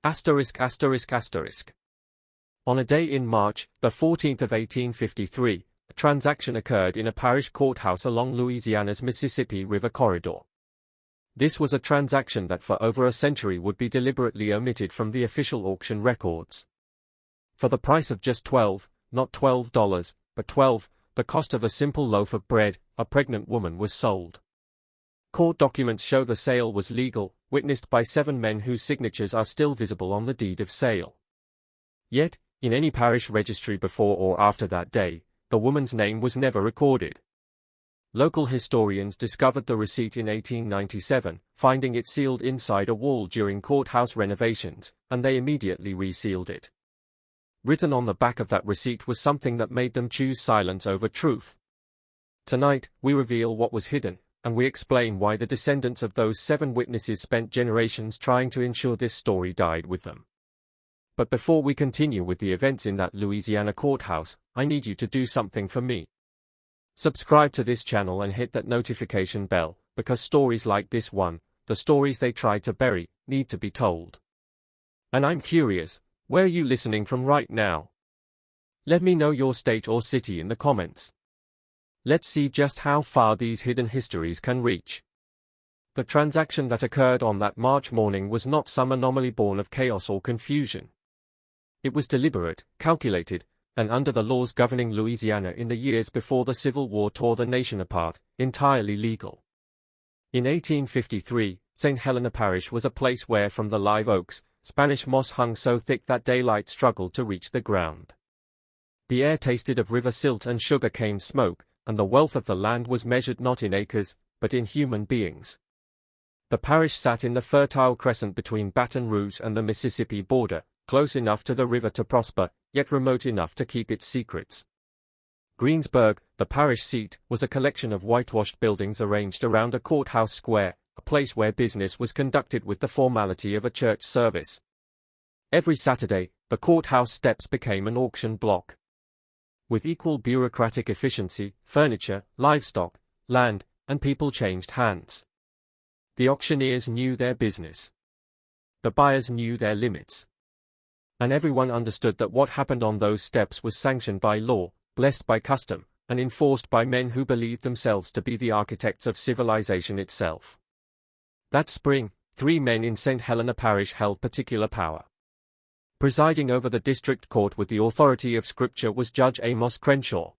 Asterisk asterisk asterisk. On a day in March, the 14th of 1853, a transaction occurred in a parish courthouse along Louisiana's Mississippi River corridor. This was a transaction that for over a century would be deliberately omitted from the official auction records. For the price of just not $12, but the cost of a simple loaf of bread, a pregnant woman was sold. Court documents show the sale was legal, witnessed by 7 men whose signatures are still visible on the deed of sale. Yet, in any parish registry before or after that day, the woman's name was never recorded. Local historians discovered the receipt in 1897, finding it sealed inside a wall during courthouse renovations, and they immediately resealed it. Written on the back of that receipt was something that made them choose silence over truth. Tonight, we reveal what was hidden, and we explain why the descendants of those 7 witnesses spent generations trying to ensure this story died with them. But before we continue with the events in that Louisiana courthouse, I need you to do something for me. Subscribe to this channel and hit that notification bell, because stories like this one, the stories they tried to bury, need to be told. And I'm curious, where are you listening from right now? Let me know your state or city in the comments. Let's see just how far these hidden histories can reach. The transaction that occurred on that March morning was not some anomaly born of chaos or confusion. It was deliberate, calculated, and under the laws governing Louisiana in the years before the Civil War tore the nation apart, entirely legal. In 1853, St. Helena Parish was a place where from the live oaks, Spanish moss hung so thick that daylight struggled to reach the ground. The air tasted of river silt and sugar cane smoke, and the wealth of the land was measured not in acres, but in human beings. The parish sat in the fertile crescent between Baton Rouge and the Mississippi border, close enough to the river to prosper, yet remote enough to keep its secrets. Greensburg, the parish seat, was a collection of whitewashed buildings arranged around a courthouse square, a place where business was conducted with the formality of a church service. Every Saturday, the courthouse steps became an auction block. With equal bureaucratic efficiency, furniture, livestock, land, and people changed hands. The auctioneers knew their business. The buyers knew their limits. And everyone understood that what happened on those steps was sanctioned by law, blessed by custom, and enforced by men who believed themselves to be the architects of civilization itself. That spring, 3 men in St. Helena Parish held particular power. Presiding over the district court with the authority of Scripture was Judge Amos Crenshaw.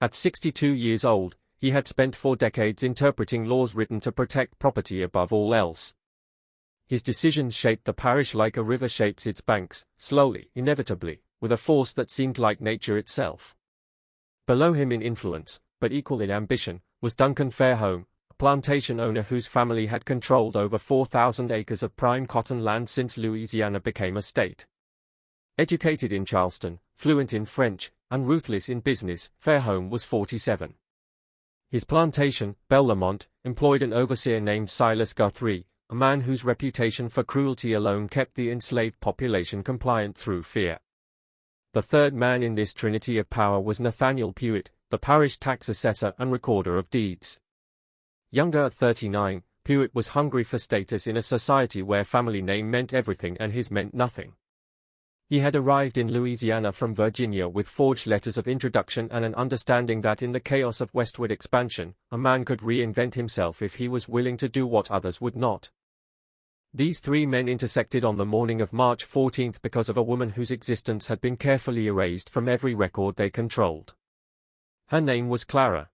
At 62 years old, he had spent 4 decades interpreting laws written to protect property above all else. His decisions shaped the parish like a river shapes its banks, slowly, inevitably, with a force that seemed like nature itself. Below him in influence, but equal in ambition, was Duncan Fairholme, a plantation owner whose family had controlled over 4,000 acres of prime cotton land since Louisiana became a state. Educated in Charleston, fluent in French, and ruthless in business, Fairholme was 47. His plantation, Bellamont, employed an overseer named Silas Guthrie, a man whose reputation for cruelty alone kept the enslaved population compliant through fear. The third man in this trinity of power was Nathaniel Pewitt, the parish tax assessor and recorder of deeds. Younger at 39, Pewitt was hungry for status in a society where family name meant everything and his meant nothing. He had arrived in Louisiana from Virginia with forged letters of introduction and an understanding that in the chaos of westward expansion, a man could reinvent himself if he was willing to do what others would not. These 3 men intersected on the morning of March 14 because of a woman whose existence had been carefully erased from every record they controlled. Her name was Clara.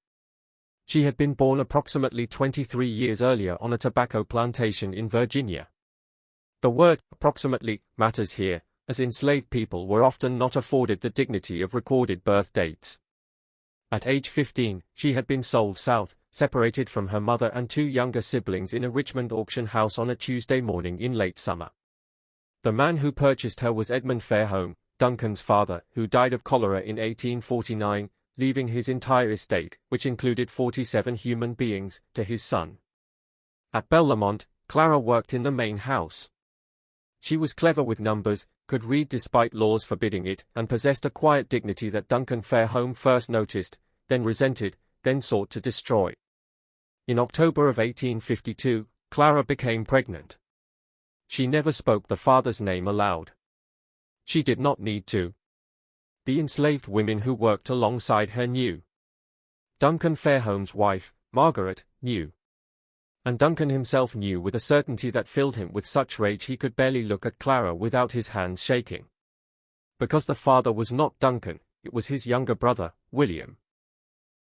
She had been born approximately 23 years earlier on a tobacco plantation in Virginia. The word approximately matters here, as enslaved people were often not afforded the dignity of recorded birth dates. At age 15, she had been sold south, separated from her mother and 2 younger siblings in a Richmond auction house on a Tuesday morning in late summer. The man who purchased her was Edmund Fairholme, Duncan's father, who died of cholera in 1849, leaving his entire estate, which included 47 human beings, to his son. At Bellamont, Clara worked in the main house. She was clever with numbers, could read despite laws forbidding it, and possessed a quiet dignity that Duncan Fairholme first noticed, then resented, then sought to destroy. In October of 1852, Clara became pregnant. She never spoke the father's name aloud. She did not need to. The enslaved women who worked alongside her knew. Duncan Fairholme's wife, Margaret, knew. And Duncan himself knew with a certainty that filled him with such rage he could barely look at Clara without his hands shaking. Because the father was not Duncan, it was his younger brother, William.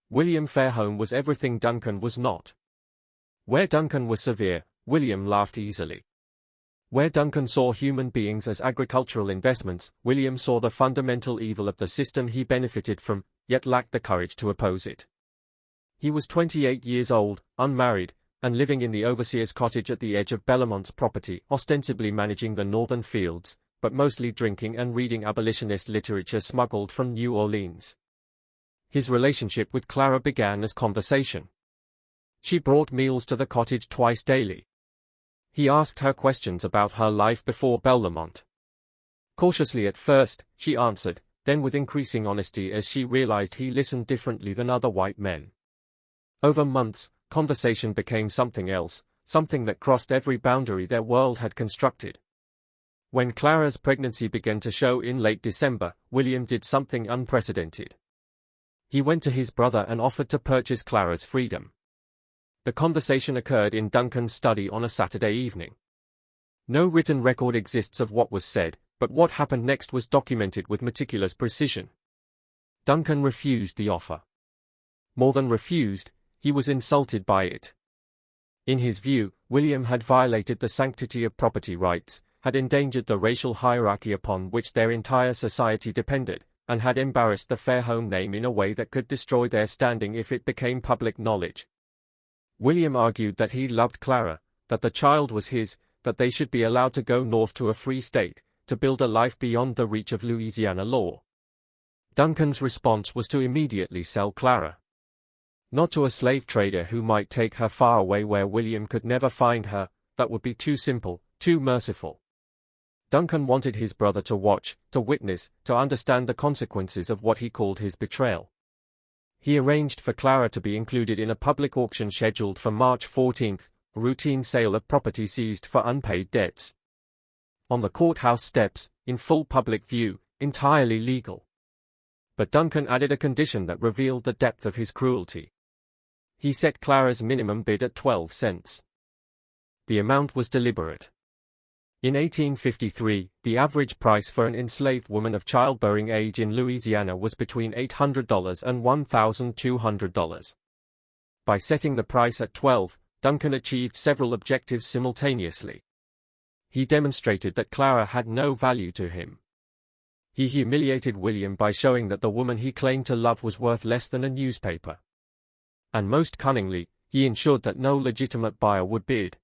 William Fairholme was everything Duncan was not. Where Duncan was severe, William laughed easily. Where Duncan saw human beings as agricultural investments, William saw the fundamental evil of the system he benefited from, yet lacked the courage to oppose it. He was 28 years old, unmarried, and living in the overseer's cottage at the edge of Bellomont's property, ostensibly managing the northern fields, but mostly drinking and reading abolitionist literature smuggled from New Orleans. His relationship with Clara began as conversation. She brought meals to the cottage twice daily. He asked her questions about her life before Belmont. Cautiously at first, she answered, then with increasing honesty as she realized he listened differently than other white men. Over months, conversation became something else, something that crossed every boundary their world had constructed. When Clara's pregnancy began to show in late December, William did something unprecedented. He went to his brother and offered to purchase Clara's freedom. The conversation occurred in Duncan's study on a Saturday evening. No written record exists of what was said, but what happened next was documented with meticulous precision. Duncan refused the offer. More than refused, he was insulted by it. In his view, William had violated the sanctity of property rights, had endangered the racial hierarchy upon which their entire society depended, and had embarrassed the Fairholme name in a way that could destroy their standing if it became public knowledge. William argued that he loved Clara, that the child was his, that they should be allowed to go north to a free state, to build a life beyond the reach of Louisiana law. Duncan's response was to immediately sell Clara. Not to a slave trader who might take her far away where William could never find her, that would be too simple, too merciful. Duncan wanted his brother to watch, to witness, to understand the consequences of what he called his betrayal. He arranged for Clara to be included in a public auction scheduled for March 14, a routine sale of property seized for unpaid debts. On the courthouse steps, in full public view, entirely legal. But Duncan added a condition that revealed the depth of his cruelty. He set Clara's minimum bid at 12 cents. The amount was deliberate. In 1853, the average price for an enslaved woman of childbearing age in Louisiana was between $800 and $1,200. By setting the price at 12, Duncan achieved several objectives simultaneously. He demonstrated that Clara had no value to him. He humiliated William by showing that the woman he claimed to love was worth less than a newspaper. And most cunningly, he ensured that no legitimate buyer would bid.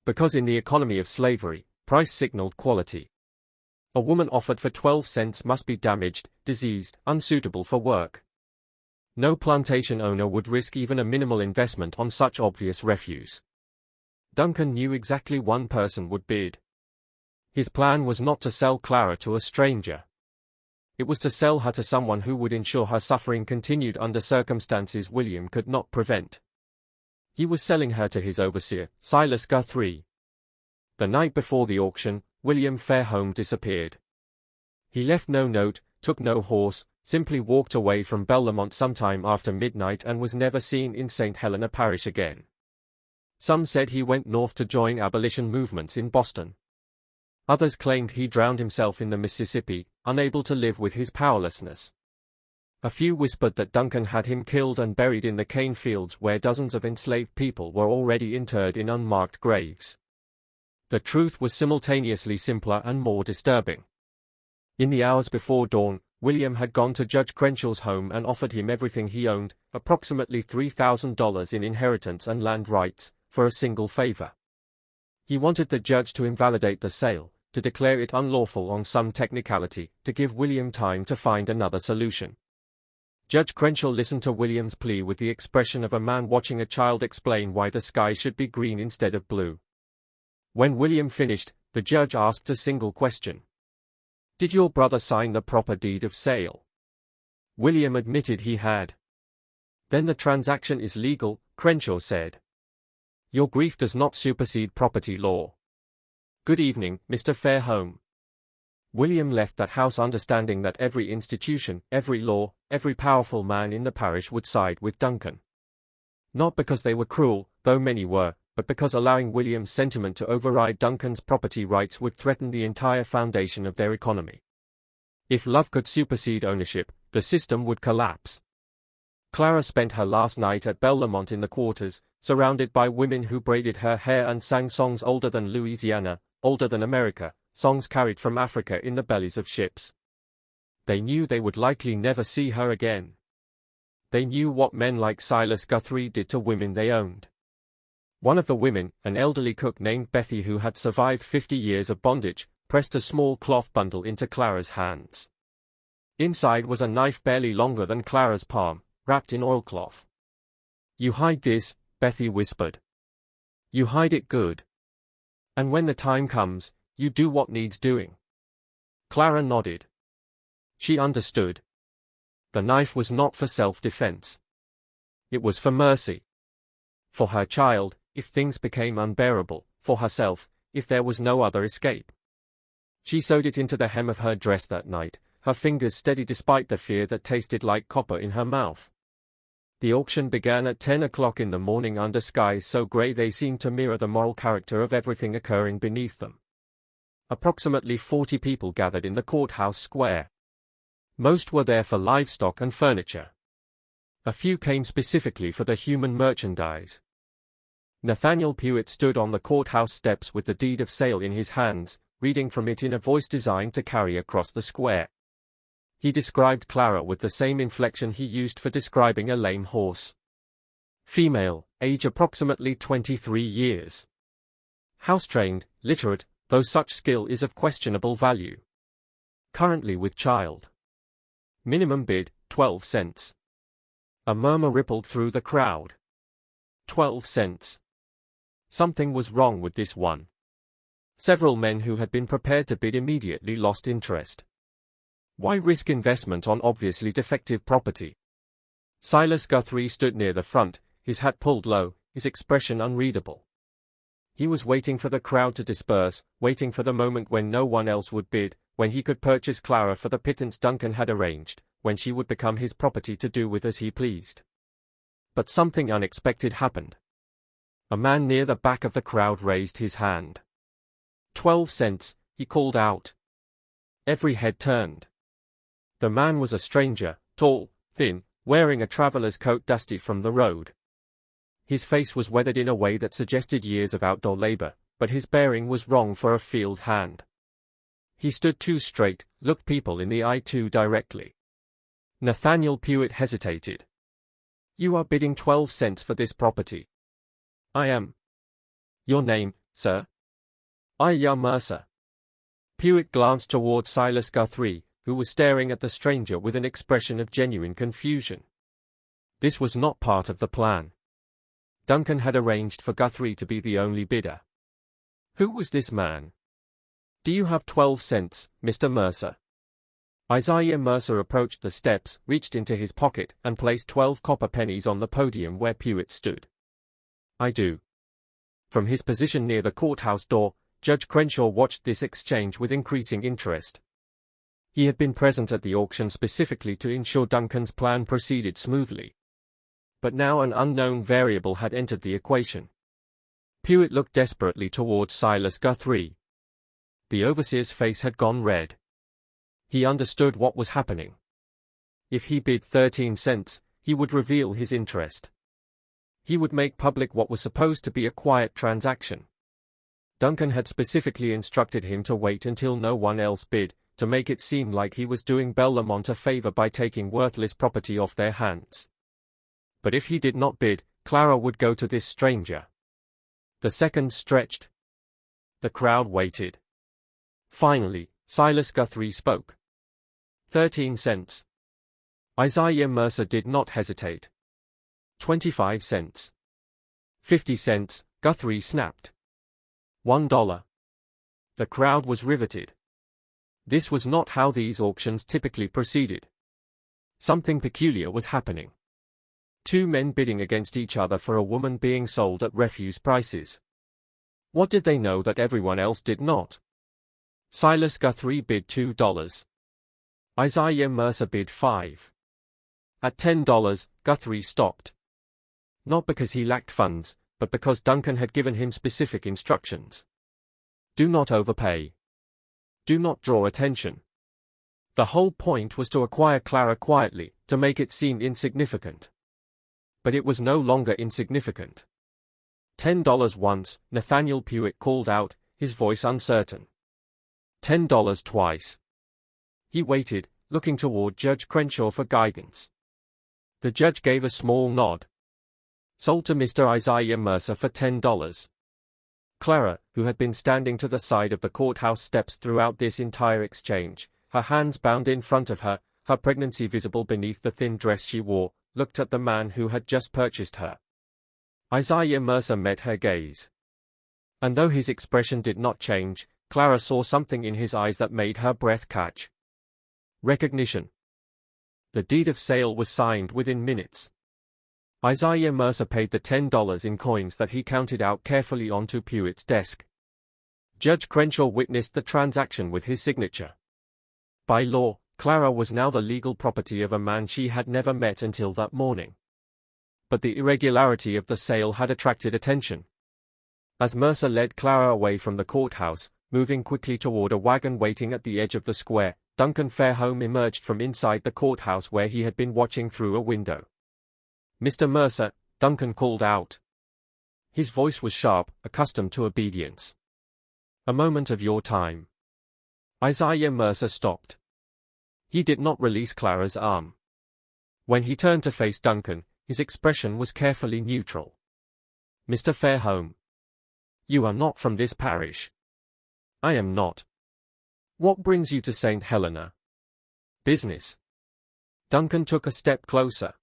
Because in the economy of slavery, price signaled quality. A woman offered for 12 cents must be damaged, diseased, unsuitable for work. No plantation owner would risk even a minimal investment on such obvious refuse. Duncan knew exactly one person would bid. His plan was not to sell Clara to a stranger. It was to sell her to someone who would ensure her suffering continued under circumstances William could not prevent. He was selling her to his overseer, Silas Guthrie. The night before the auction, William Fairholme disappeared. He left no note, took no horse, simply walked away from Belmont sometime after midnight and was never seen in St. Helena Parish again. Some said he went north to join abolition movements in Boston. Others claimed he drowned himself in the Mississippi, unable to live with his powerlessness. A few whispered that Duncan had him killed and buried in the cane fields where dozens of enslaved people were already interred in unmarked graves. The truth was simultaneously simpler and more disturbing. In the hours before dawn, William had gone to Judge Crenshaw's home and offered him everything he owned, approximately $3,000 in inheritance and land rights, for a single favor. He wanted the judge to invalidate the sale, to declare it unlawful on some technicality, to give William time to find another solution. Judge Crenshaw listened to William's plea with the expression of a man watching a child explain why the sky should be green instead of blue. When William finished, the judge asked a single question. "Did your brother sign the proper deed of sale?" William admitted he had. "Then the transaction is legal," Crenshaw said. "Your grief does not supersede property law." Good evening, Mr. Fairholme. William left that house understanding that every institution, every law, every powerful man in the parish would side with Duncan. Not because they were cruel, though many were, but because allowing William's sentiment to override Duncan's property rights would threaten the entire foundation of their economy. If love could supersede ownership, the system would collapse. Clara spent her last night at Bellamont in the quarters, surrounded by women who braided her hair and sang songs older than Louisiana, older than America, songs carried from Africa in the bellies of ships. They knew they would likely never see her again. They knew what men like Silas Guthrie did to women they owned. One of the women, an elderly cook named Betty who had survived 50 years of bondage, pressed a small cloth bundle into Clara's hands. Inside was a knife barely longer than Clara's palm, wrapped in oilcloth. "You hide this," Betty whispered. "You hide it good. And when the time comes, you do what needs doing." Clara nodded. She understood. The knife was not for self-defense. It was for mercy. For her child, if things became unbearable, for herself, if there was no other escape. She sewed it into the hem of her dress that night, her fingers steady despite the fear that tasted like copper in her mouth. The auction began at 10 o'clock in the morning under skies so grey they seemed to mirror the moral character of everything occurring beneath them. Approximately 40 people gathered in the courthouse square. Most were there for livestock and furniture. A few came specifically for the human merchandise. Nathaniel Pewitt stood on the courthouse steps with the deed of sale in his hands, reading from it in a voice designed to carry across the square. He described Clara with the same inflection he used for describing a lame horse. Female, age approximately 23 years. House-trained, literate, though such skill is of questionable value. Currently with child. Minimum bid, 12 cents. A murmur rippled through the crowd. 12 cents. Something was wrong with this one. Several men who had been prepared to bid immediately lost interest. Why risk investment on obviously defective property? Silas Guthrie stood near the front, his hat pulled low, his expression unreadable. He was waiting for the crowd to disperse, waiting for the moment when no one else would bid, when he could purchase Clara for the pittance Duncan had arranged, when she would become his property to do with as he pleased. But something unexpected happened. A man near the back of the crowd raised his hand. 12 cents, he called out. Every head turned. The man was a stranger, tall, thin, wearing a traveler's coat dusty from the road. His face was weathered in a way that suggested years of outdoor labor, but his bearing was wrong for a field hand. He stood too straight, looked people in the eye too directly. Nathaniel Pewitt hesitated. "You are bidding 12 cents for this property." "I am." "Your name, sir?" "Aya Mercer." Pewitt glanced toward Silas Guthrie, who was staring at the stranger with an expression of genuine confusion. This was not part of the plan. Duncan had arranged for Guthrie to be the only bidder. Who was this man? "Do you have 12 cents, Mr. Mercer?" Isaiah Mercer approached the steps, reached into his pocket, and placed 12 copper pennies on the podium where Pewitt stood. "I do." From his position near the courthouse door, Judge Crenshaw watched this exchange with increasing interest. He had been present at the auction specifically to ensure Duncan's plan proceeded smoothly. But now an unknown variable had entered the equation. Pewitt looked desperately towards Silas Guthrie. The overseer's face had gone red. He understood what was happening. If he bid 13 cents, he would reveal his interest. He would make public what was supposed to be a quiet transaction. Duncan had specifically instructed him to wait until no one else bid, to make it seem like he was doing Bellamont a favor by taking worthless property off their hands. But if he did not bid, Clara would go to this stranger. The seconds stretched. The crowd waited. Finally, Silas Guthrie spoke. 13 cents. Isaiah Mercer did not hesitate. 25 cents. 50 cents, Guthrie snapped. $1. The crowd was riveted. This was not how these auctions typically proceeded. Something peculiar was happening. Two men bidding against each other for a woman being sold at refuse prices. What did they know that everyone else did not? Silas Guthrie bid $2. Isaiah Mercer bid $5. At $10, Guthrie stopped. Not because he lacked funds, but because Duncan had given him specific instructions. Do not overpay. Do not draw attention. The whole point was to acquire Clara quietly, to make it seem insignificant. But it was no longer insignificant. $10 once, Nathaniel Pewitt called out, his voice uncertain. $10 twice. He waited, looking toward Judge Crenshaw for guidance. The judge gave a small nod. Sold to Mr. Isaiah Mercer for $10. Clara, who had been standing to the side of the courthouse steps throughout this entire exchange, her hands bound in front of her, her pregnancy visible beneath the thin dress she wore, looked at the man who had just purchased her. Isaiah Mercer met her gaze. And though his expression did not change, Clara saw something in his eyes that made her breath catch. Recognition. The deed of sale was signed within minutes. Isaiah Mercer paid the $10 in coins that he counted out carefully onto Pewitt's desk. Judge Crenshaw witnessed the transaction with his signature. By law, Clara was now the legal property of a man she had never met until that morning. But the irregularity of the sale had attracted attention. As Mercer led Clara away from the courthouse, moving quickly toward a wagon waiting at the edge of the square, Duncan Fairholme emerged from inside the courthouse where he had been watching through a window. Mr. Mercer, Duncan called out. His voice was sharp, accustomed to obedience. A moment of your time. Isaiah Mercer stopped. He did not release Clara's arm. When he turned to face Duncan, his expression was carefully neutral. Mr. Fairholme. You are not from this parish. I am not. What brings you to St. Helena? Business. Duncan took a step closer.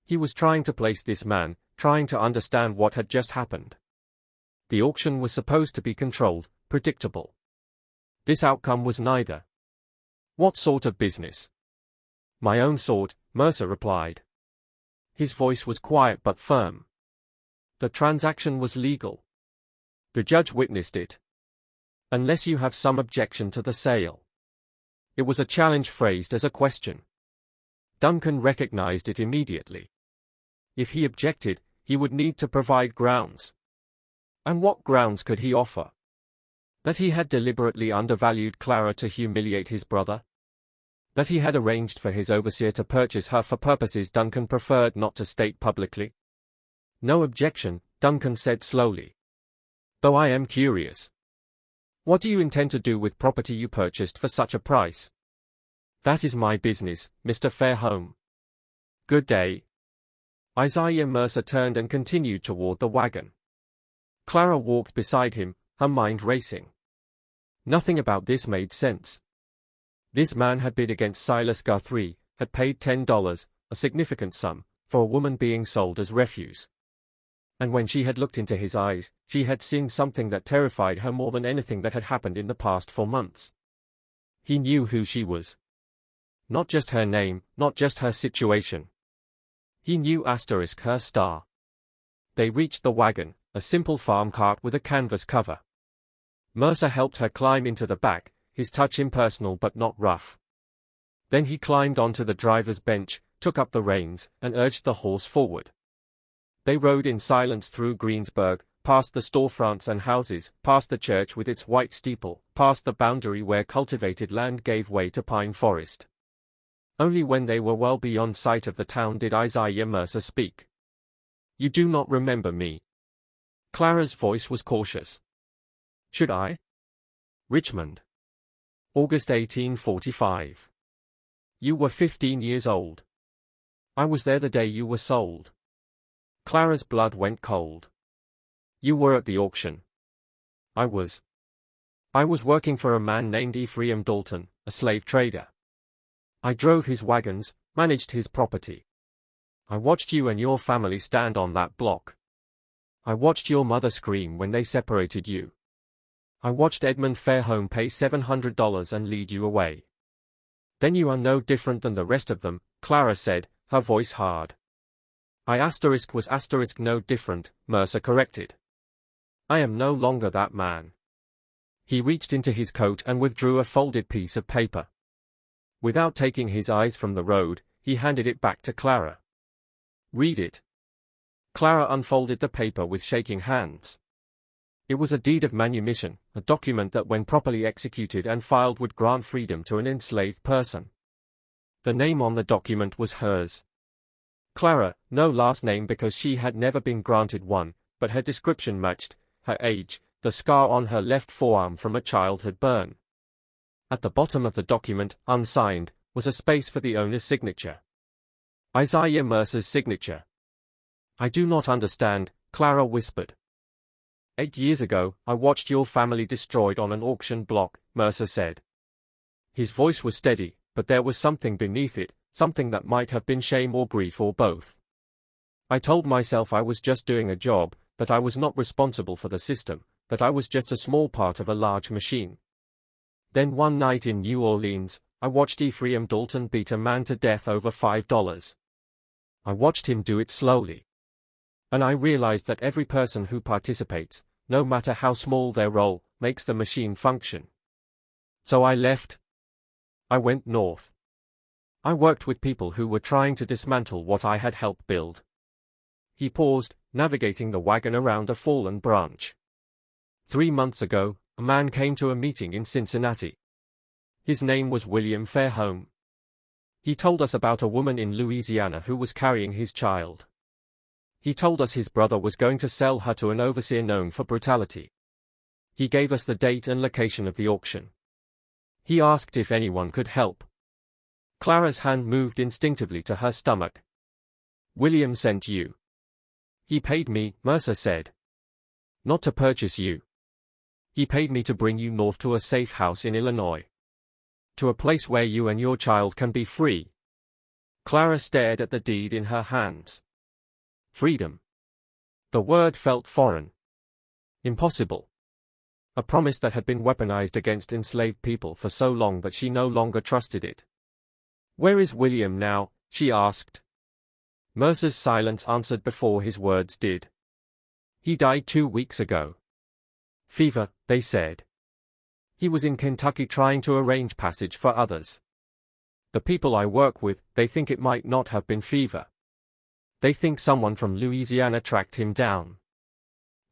He was trying to place this man, trying to understand what had just happened. The auction was supposed to be controlled, predictable. This outcome was neither. What sort of business? My own sort, Mercer replied. His voice was quiet but firm. The transaction was legal. The judge witnessed it. Unless you have some objection to the sale. It was a challenge phrased as a question. Duncan recognized it immediately. If he objected, he would need to provide grounds. And what grounds could he offer? That he had deliberately undervalued Clara to humiliate his brother? That he had arranged for his overseer to purchase her for purposes Duncan preferred not to state publicly? No objection, Duncan said slowly. Though I am curious. What do you intend to do with property you purchased for such a price? That is my business, Mr. Fairholme. Good day. Isaiah Mercer turned and continued toward the wagon. Clara walked beside him, her mind racing. Nothing about this made sense. This man had bid against Silas Guthrie, had paid $10, a significant sum, for a woman being sold as refuse. And when she had looked into his eyes, she had seen something that terrified her more than anything that had happened in the past 4 months. He knew who she was. Not just her name, not just her situation. He knew her star. They reached the wagon, a simple farm cart with a canvas cover. Mercer helped her climb into the back, his touch impersonal but not rough. Then he climbed onto the driver's bench, took up the reins, and urged the horse forward. They rode in silence through Greensburg, past the storefronts and houses, past the church with its white steeple, past the boundary where cultivated land gave way to pine forest. Only when they were well beyond sight of the town did Isaiah Mercer speak. You do not remember me. Clara's voice was cautious. Should I? Richmond. August 1845. You were 15 years old. I was there the day you were sold. Clara's blood went cold. You were at the auction. I was working for a man named Ephraim Dalton, a slave trader. I drove his wagons, managed his property. I watched you and your family stand on that block. I watched your mother scream when they separated you. I watched Edmund Fairholme pay $700 and lead you away. Then you are no different than the rest of them, Clara said, her voice hard. I was no different, Mercer corrected. I am no longer that man. He reached into his coat and withdrew a folded piece of paper. Without taking his eyes from the road, he handed it back to Clara. Read it. Clara unfolded the paper with shaking hands. It was a deed of manumission, a document that when properly executed and filed would grant freedom to an enslaved person. The name on the document was hers. Clara, no last name because she had never been granted one, but her description matched her age, the scar on her left forearm from a childhood burn. At the bottom of the document, unsigned, was a space for the owner's signature. Isaiah Mercer's signature. I do not understand, Clara whispered. 8 years ago, I watched your family destroyed on an auction block, Mercer said. His voice was steady, but there was something beneath it, something that might have been shame or grief or both. I told myself I was just doing a job, that I was not responsible for the system, that I was just a small part of a large machine. Then one night in New Orleans, I watched Ephraim Dalton beat a man to death over $5. I watched him do it slowly. And I realized that every person who participates, no matter how small their role, makes the machine function. So I left. I went north. I worked with people who were trying to dismantle what I had helped build. He paused, navigating the wagon around a fallen branch. 3 months ago, a man came to a meeting in Cincinnati. His name was William Fairholme. He told us about a woman in Louisiana who was carrying his child. He told us his brother was going to sell her to an overseer known for brutality. He gave us the date and location of the auction. He asked if anyone could help. Clara's hand moved instinctively to her stomach. William sent you. He paid me, Mercer said. Not to purchase you. He paid me to bring you north to a safe house in Illinois. To a place where you and your child can be free. Clara stared at the deed in her hands. Freedom. The word felt foreign. Impossible. A promise that had been weaponized against enslaved people for so long that she no longer trusted it. Where is William now? She asked. Mercer's silence answered before his words did. He died 2 weeks ago. Fever, they said. He was in Kentucky trying to arrange passage for others. The people I work with, they think it might not have been fever. They think someone from Louisiana tracked him down.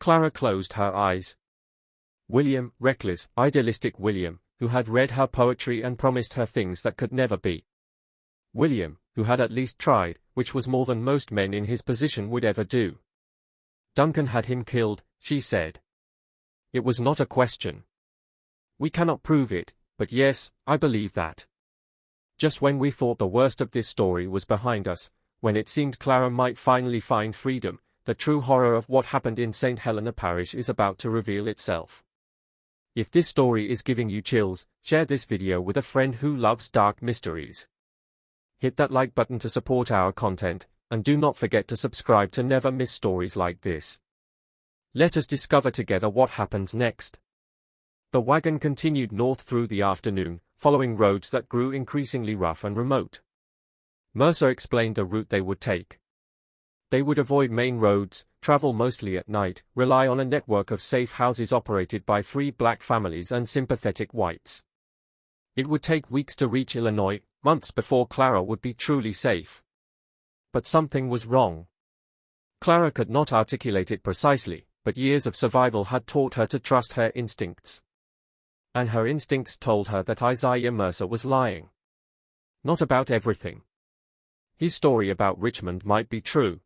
Clara closed her eyes. William, reckless, idealistic William, who had read her poetry and promised her things that could never be. William, who had at least tried, which was more than most men in his position would ever do. Duncan had him killed, she said. It was not a question. We cannot prove it, but yes, I believe that. Just when we thought the worst of this story was behind us, when it seemed Clara might finally find freedom, the true horror of what happened in St. Helena Parish is about to reveal itself. If this story is giving you chills, share this video with a friend who loves dark mysteries. Hit that like button to support our content, and do not forget to subscribe to never miss stories like this. Let us discover together what happens next. The wagon continued north through the afternoon, following roads that grew increasingly rough and remote. Mercer explained the route they would take. They would avoid main roads, travel mostly at night, rely on a network of safe houses operated by free black families and sympathetic whites. It would take weeks to reach Illinois, months before Clara would be truly safe. But something was wrong. Clara could not articulate it precisely, but years of survival had taught her to trust her instincts. And her instincts told her that Isaiah Mercer was lying. Not about everything. His story about Richmond might be true.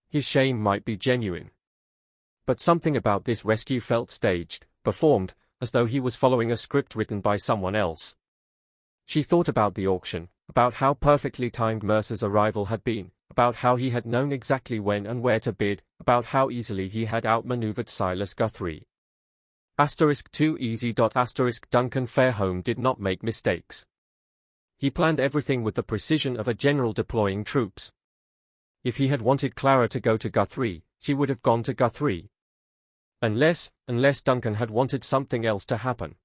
His shame might be genuine. But something about this rescue felt staged, performed, as though he was following a script written by someone else. She thought about the auction, about how perfectly timed Mercer's arrival had been, about how he had known exactly when and where to bid, about how easily he had outmaneuvered Silas Guthrie. *2 easy. Duncan Fairholme did not make mistakes. He planned everything with the precision of a general deploying troops. If he had wanted Clara to go to Guthrie, she would have gone to Guthrie. Unless Duncan had wanted something else to happen.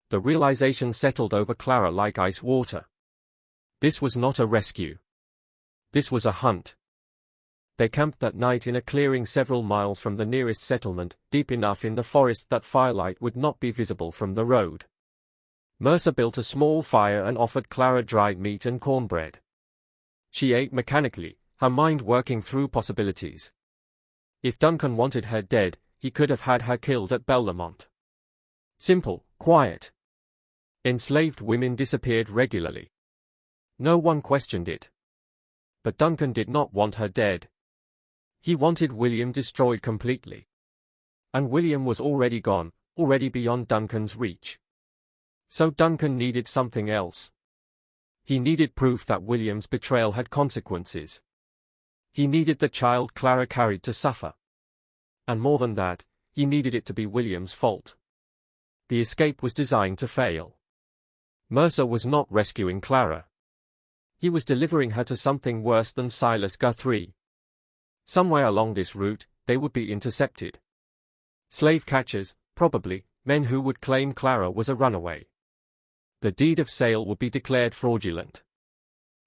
The realization settled over Clara like ice water. This was not a rescue. This was a hunt. They camped that night in a clearing several miles from the nearest settlement, deep enough in the forest that firelight would not be visible from the road. Mercer built a small fire and offered Clara dried meat and cornbread. She ate mechanically, her mind working through possibilities. If Duncan wanted her dead, he could have had her killed at Belmont. Simple, quiet. Enslaved women disappeared regularly. No one questioned it. But Duncan did not want her dead. He wanted William destroyed completely. And William was already gone, already beyond Duncan's reach. So Duncan needed something else. He needed proof that William's betrayal had consequences. He needed the child Clara carried to suffer. And more than that, he needed it to be William's fault. The escape was designed to fail. Mercer was not rescuing Clara. He was delivering her to something worse than Silas Guthrie. Somewhere along this route, they would be intercepted. Slave catchers, probably, men who would claim Clara was a runaway. The deed of sale would be declared fraudulent.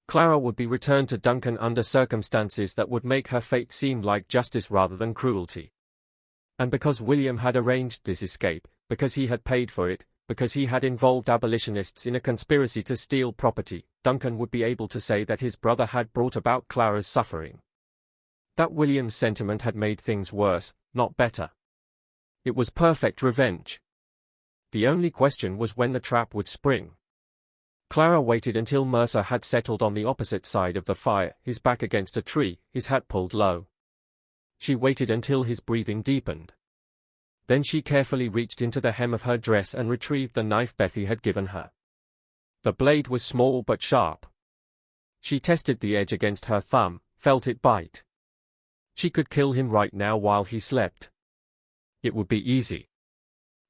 Clara would be returned to Duncan under circumstances that would make her fate seem like justice rather than cruelty. And because William had arranged this escape, because he had paid for it, because he had involved abolitionists in a conspiracy to steal property, Duncan would be able to say that his brother had brought about Clara's suffering. That William's sentiment had made things worse, not better. It was perfect revenge. The only question was when the trap would spring. Clara waited until Mercer had settled on the opposite side of the fire, his back against a tree, his hat pulled low. She waited until his breathing deepened. Then she carefully reached into the hem of her dress and retrieved the knife Bethy had given her. The blade was small but sharp. She tested the edge against her thumb, felt it bite. She could kill him right now while he slept. It would be easy.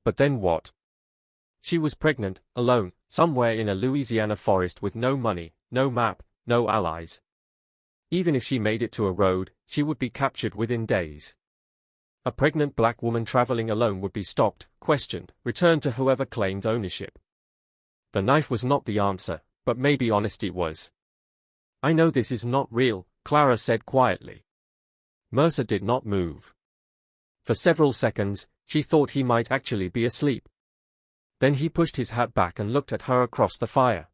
But then what? She was pregnant, alone, somewhere in a Louisiana forest with no money, no map, no allies. Even if she made it to a road, she would be captured within days. A pregnant black woman traveling alone would be stopped, questioned, returned to whoever claimed ownership. The knife was not the answer, but maybe honesty was. "I know this is not real," Clara said quietly. Mercer did not move. For several seconds, she thought he might actually be asleep. Then he pushed his hat back and looked at her across the fire.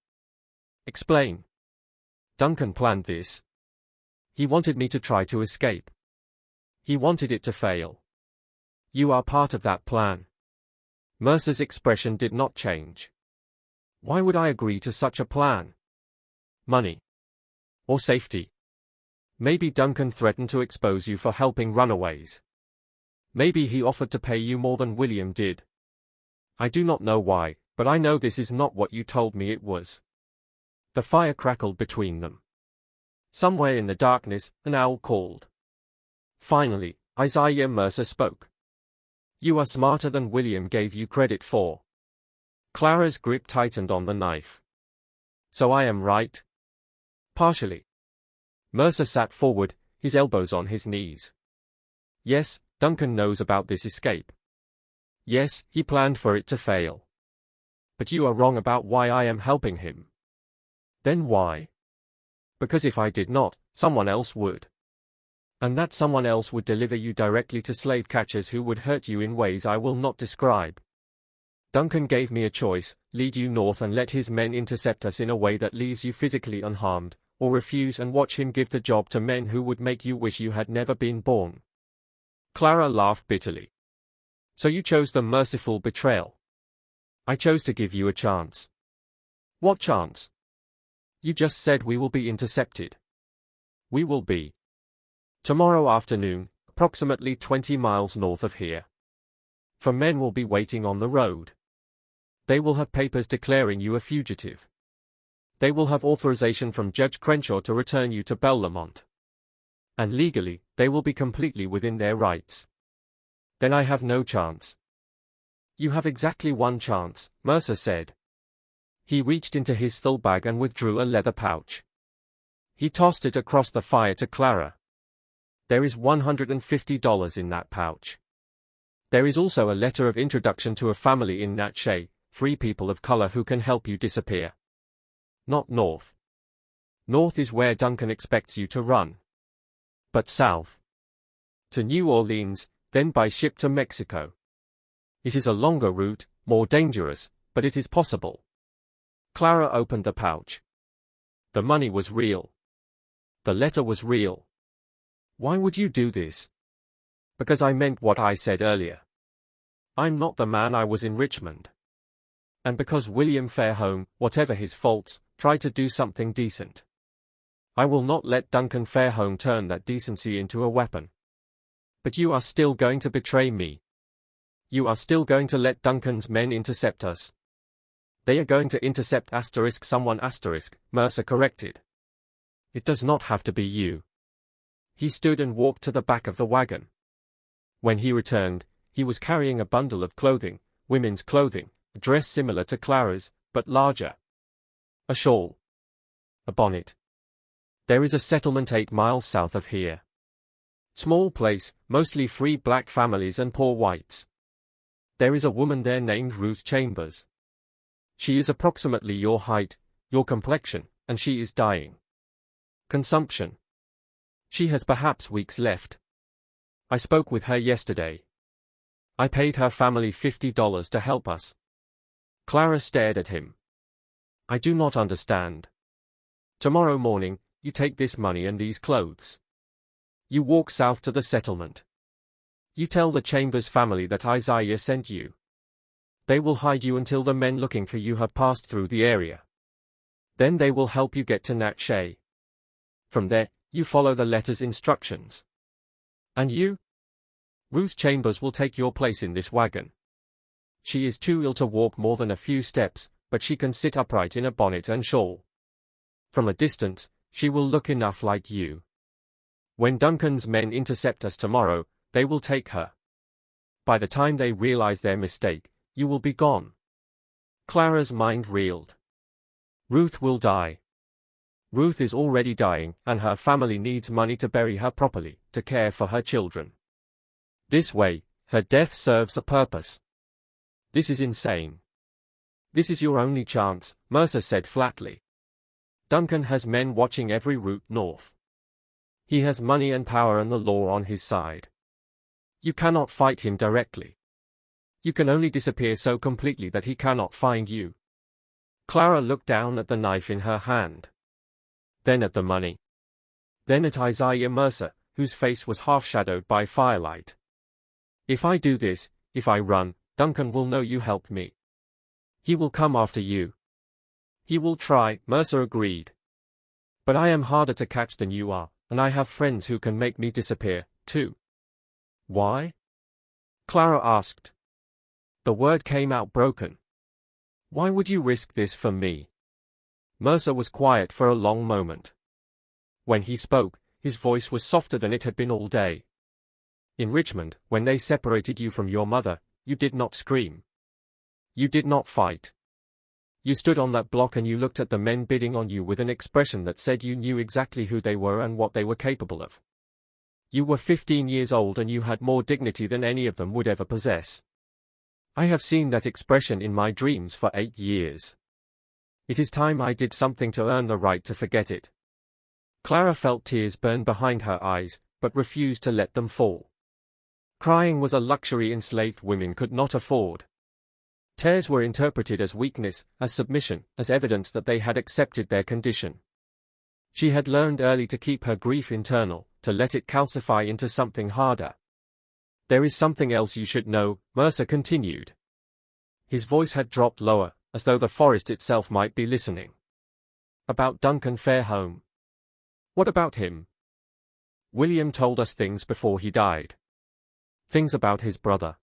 "Explain." "Duncan planned this. He wanted me to try to escape. He wanted it to fail. You are part of that plan." Mercer's expression did not change. "Why would I agree to such a plan? Money? Or safety? Maybe Duncan threatened to expose you for helping runaways. Maybe he offered to pay you more than William did. I do not know why, but I know this is not what you told me it was." The fire crackled between them. Somewhere in the darkness, an owl called. Finally, Isaiah Mercer spoke. "You are smarter than William gave you credit for." Clara's grip tightened on the knife. "So I am right?" "Partially." Mercer sat forward, his elbows on his knees. "Yes, Duncan knows about this escape. Yes, he planned for it to fail. But you are wrong about why I am helping him." "Then why?" "Because if I did not, someone else would. And that someone else would deliver you directly to slave catchers who would hurt you in ways I will not describe. Duncan gave me a choice: lead you north and let his men intercept us in a way that leaves you physically unharmed, or refuse and watch him give the job to men who would make you wish you had never been born." Clara laughed bitterly. "So you chose the merciful betrayal." "I chose to give you a chance." "What chance?" "You just said we will be intercepted." "We will be. Tomorrow afternoon, approximately 20 miles north of here. For men will be waiting on the road. They will have papers declaring you a fugitive. They will have authorization from Judge Crenshaw to return you to Belmont. And legally, they will be completely within their rights. Then I have no chance." "You have exactly one chance," Mercer said. He reached into his stole bag and withdrew a leather pouch. He tossed it across the fire to Clara. "There is $150 in that pouch. There is also a letter of introduction to a family in Natchez, 3 people of color who can help you disappear. Not north. North is where Duncan expects you to run. but south. To New Orleans, then by ship to Mexico. It is a longer route, more dangerous, but it is possible. Clara opened the pouch. The money was real. The letter was real. Why would you do this? Because I meant what I said earlier. I'm not the man I was in Richmond. And because William Fairholme, whatever his faults, tried to do something decent. I will not let Duncan Fairholme turn that decency into a weapon. But you are still going to betray me. You are still going to let Duncan's men intercept us. They are going to intercept someone Mercer corrected. It does not have to be you. He stood and walked to the back of the wagon. When he returned, he was carrying a bundle of clothing, women's clothing, a dress similar to Clara's, but larger. A shawl. A bonnet. There is a settlement 8 miles south of here. Small place, mostly free black families and poor whites. There is a woman there named Ruth Chambers. She is approximately your height, your complexion, and she is dying. Consumption. She has perhaps weeks left. I spoke with her yesterday. I paid her family $50 to help us. Clara stared at him. I do not understand. Tomorrow morning, you take this money and these clothes. You walk south to the settlement. You tell the Chambers family that Isaiah sent you. They will hide you until the men looking for you have passed through the area. Then they will help you get to Nat Shea. From there, you follow the letter's instructions. And you? Ruth Chambers will take your place in this wagon. She is too ill to walk more than a few steps, but she can sit upright in a bonnet and shawl. From a distance, she will look enough like you. When Duncan's men intercept us tomorrow, they will take her. By the time they realize their mistake, you will be gone. Clara's mind reeled. Ruth will die. Ruth is already dying, and her family needs money to bury her properly, to care for her children. This way, her death serves a purpose. This is insane. This is your only chance, Mercer said flatly. Duncan has men watching every route north. He has money and power and the law on his side. You cannot fight him directly. You can only disappear so completely that he cannot find you. Clara looked down at the knife in her hand. Then at the money. Then at Isaiah Mercer, whose face was half-shadowed by firelight. If I do this, if I run, Duncan will know you helped me. He will come after you. He will try, Mercer agreed. But I am harder to catch than you are, and I have friends who can make me disappear, too. Why? Clara asked. The word came out broken. Why would you risk this for me? Mercer was quiet for a long moment. When he spoke, his voice was softer than it had been all day. In Richmond, when they separated you from your mother, you did not scream. You did not fight. You stood on that block and you looked at the men bidding on you with an expression that said you knew exactly who they were and what they were capable of. You were 15 years old and you had more dignity than any of them would ever possess. I have seen that expression in my dreams for 8 years. It is time I did something to earn the right to forget it. Clara felt tears burn behind her eyes, but refused to let them fall. Crying was a luxury enslaved women could not afford. Tears were interpreted as weakness, as submission, as evidence that they had accepted their condition. She had learned early to keep her grief internal, to let it calcify into something harder. There is something else you should know, Mercer continued. His voice had dropped lower, as though the forest itself might be listening. About Duncan Fairholme. What about him? William told us things before he died. Things about his brother.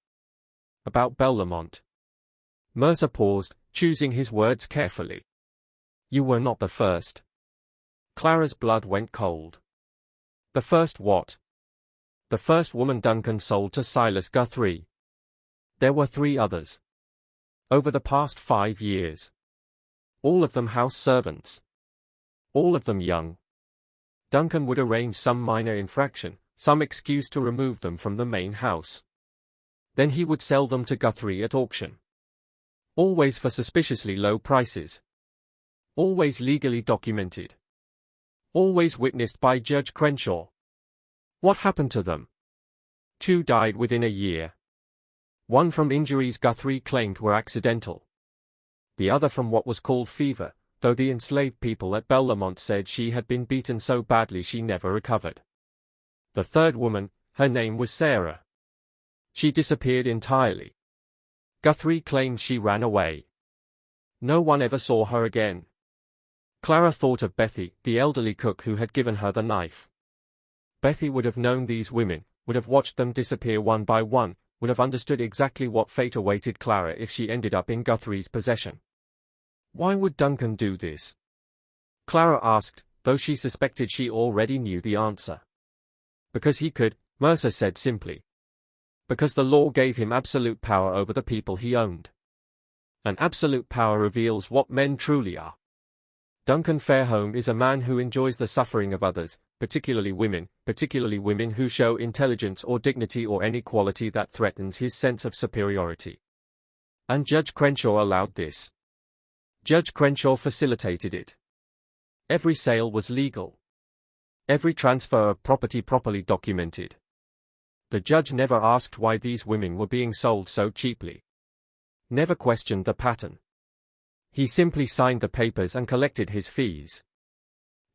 About Bellamont. Mercer paused, choosing his words carefully. You were not the first. Clara's blood went cold. The first what? The first woman Duncan sold to Silas Guthrie. There were 3 others. Over the past 5 years. All of them house servants. All of them young. Duncan would arrange some minor infraction, some excuse to remove them from the main house. Then he would sell them to Guthrie at auction. Always for suspiciously low prices. Always legally documented. Always witnessed by Judge Crenshaw. What happened to them? 2 died within a year. One from injuries Guthrie claimed were accidental. The other from what was called fever, though the enslaved people at Bellamont said she had been beaten so badly she never recovered. The third woman, her name was Sarah. She disappeared entirely. Guthrie claimed she ran away. No one ever saw her again. Clara thought of Bethy, the elderly cook who had given her the knife. Bethy would have known these women, would have watched them disappear one by one, would have understood exactly what fate awaited Clara if she ended up in Guthrie's possession. Why would Duncan do this? Clara asked, though she suspected she already knew the answer. Because he could, Mercer said simply. Because the law gave him absolute power over the people he owned. And absolute power reveals what men truly are. Duncan Fairholme is a man who enjoys the suffering of others, particularly women who show intelligence or dignity or any quality that threatens his sense of superiority. And Judge Crenshaw allowed this. Judge Crenshaw facilitated it. Every sale was legal. Every transfer of property properly documented. The judge never asked why these women were being sold so cheaply. Never questioned the pattern. He simply signed the papers and collected his fees.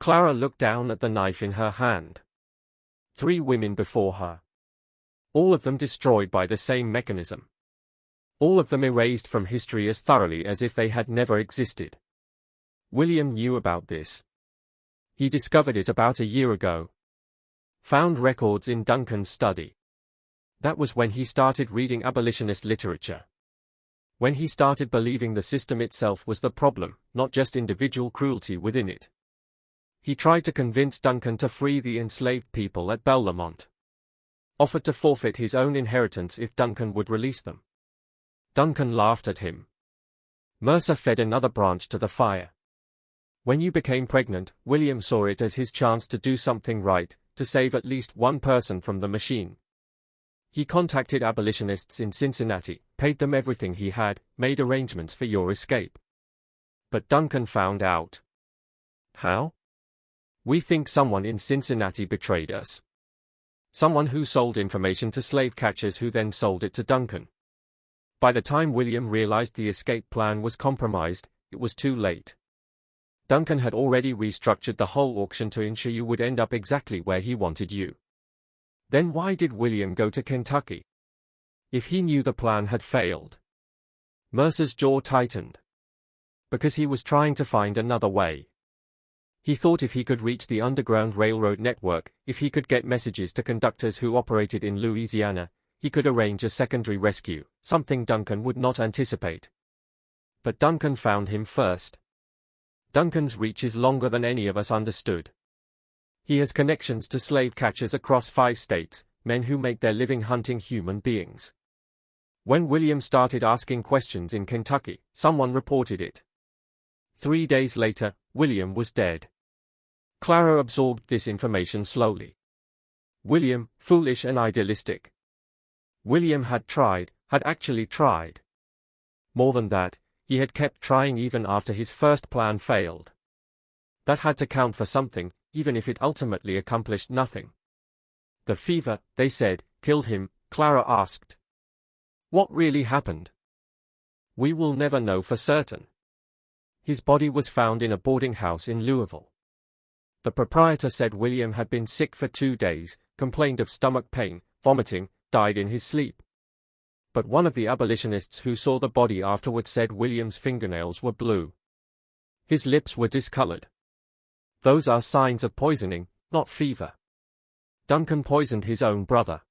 Clara looked down at the knife in her hand. 3 women before her. All of them destroyed by the same mechanism. All of them erased from history as thoroughly as if they had never existed. William knew about this. He discovered it about a year ago. Found records in Duncan's study. That was when he started reading abolitionist literature. When he started believing the system itself was the problem, not just individual cruelty within it. He tried to convince Duncan to free the enslaved people at Bellamont. Offered to forfeit his own inheritance if Duncan would release them. Duncan laughed at him. Mercer fed another branch to the fire. When you became pregnant, William saw it as his chance to do something right, to save at least one person from the machine. He contacted abolitionists in Cincinnati, paid them everything he had, made arrangements for your escape. But Duncan found out. How? We think someone in Cincinnati betrayed us. Someone who sold information to slave catchers who then sold it to Duncan. By the time William realized the escape plan was compromised, it was too late. Duncan had already restructured the whole auction to ensure you would end up exactly where he wanted you. Then why did William go to Kentucky? If he knew the plan had failed. Mercer's jaw tightened. Because he was trying to find another way. He thought if he could reach the Underground Railroad network, if he could get messages to conductors who operated in Louisiana, he could arrange a secondary rescue, something Duncan would not anticipate. But Duncan found him first. Duncan's reach is longer than any of us understood. He has connections to slave catchers across 5 states, men who make their living hunting human beings. When William started asking questions in Kentucky, someone reported it. 3 days later, William was dead. Clara absorbed this information slowly. William, foolish and idealistic. William had actually tried. More than that, he had kept trying even after his first plan failed. That had to count for something, even if it ultimately accomplished nothing. The fever, they said, killed him, Clara asked. What really happened? We will never know for certain. His body was found in a boarding house in Louisville. The proprietor said William had been sick for 2 days, complained of stomach pain, vomiting, died in his sleep. But one of the abolitionists who saw the body afterward said William's fingernails were blue. His lips were discolored. Those are signs of poisoning, not fever. Duncan poisoned his own brother.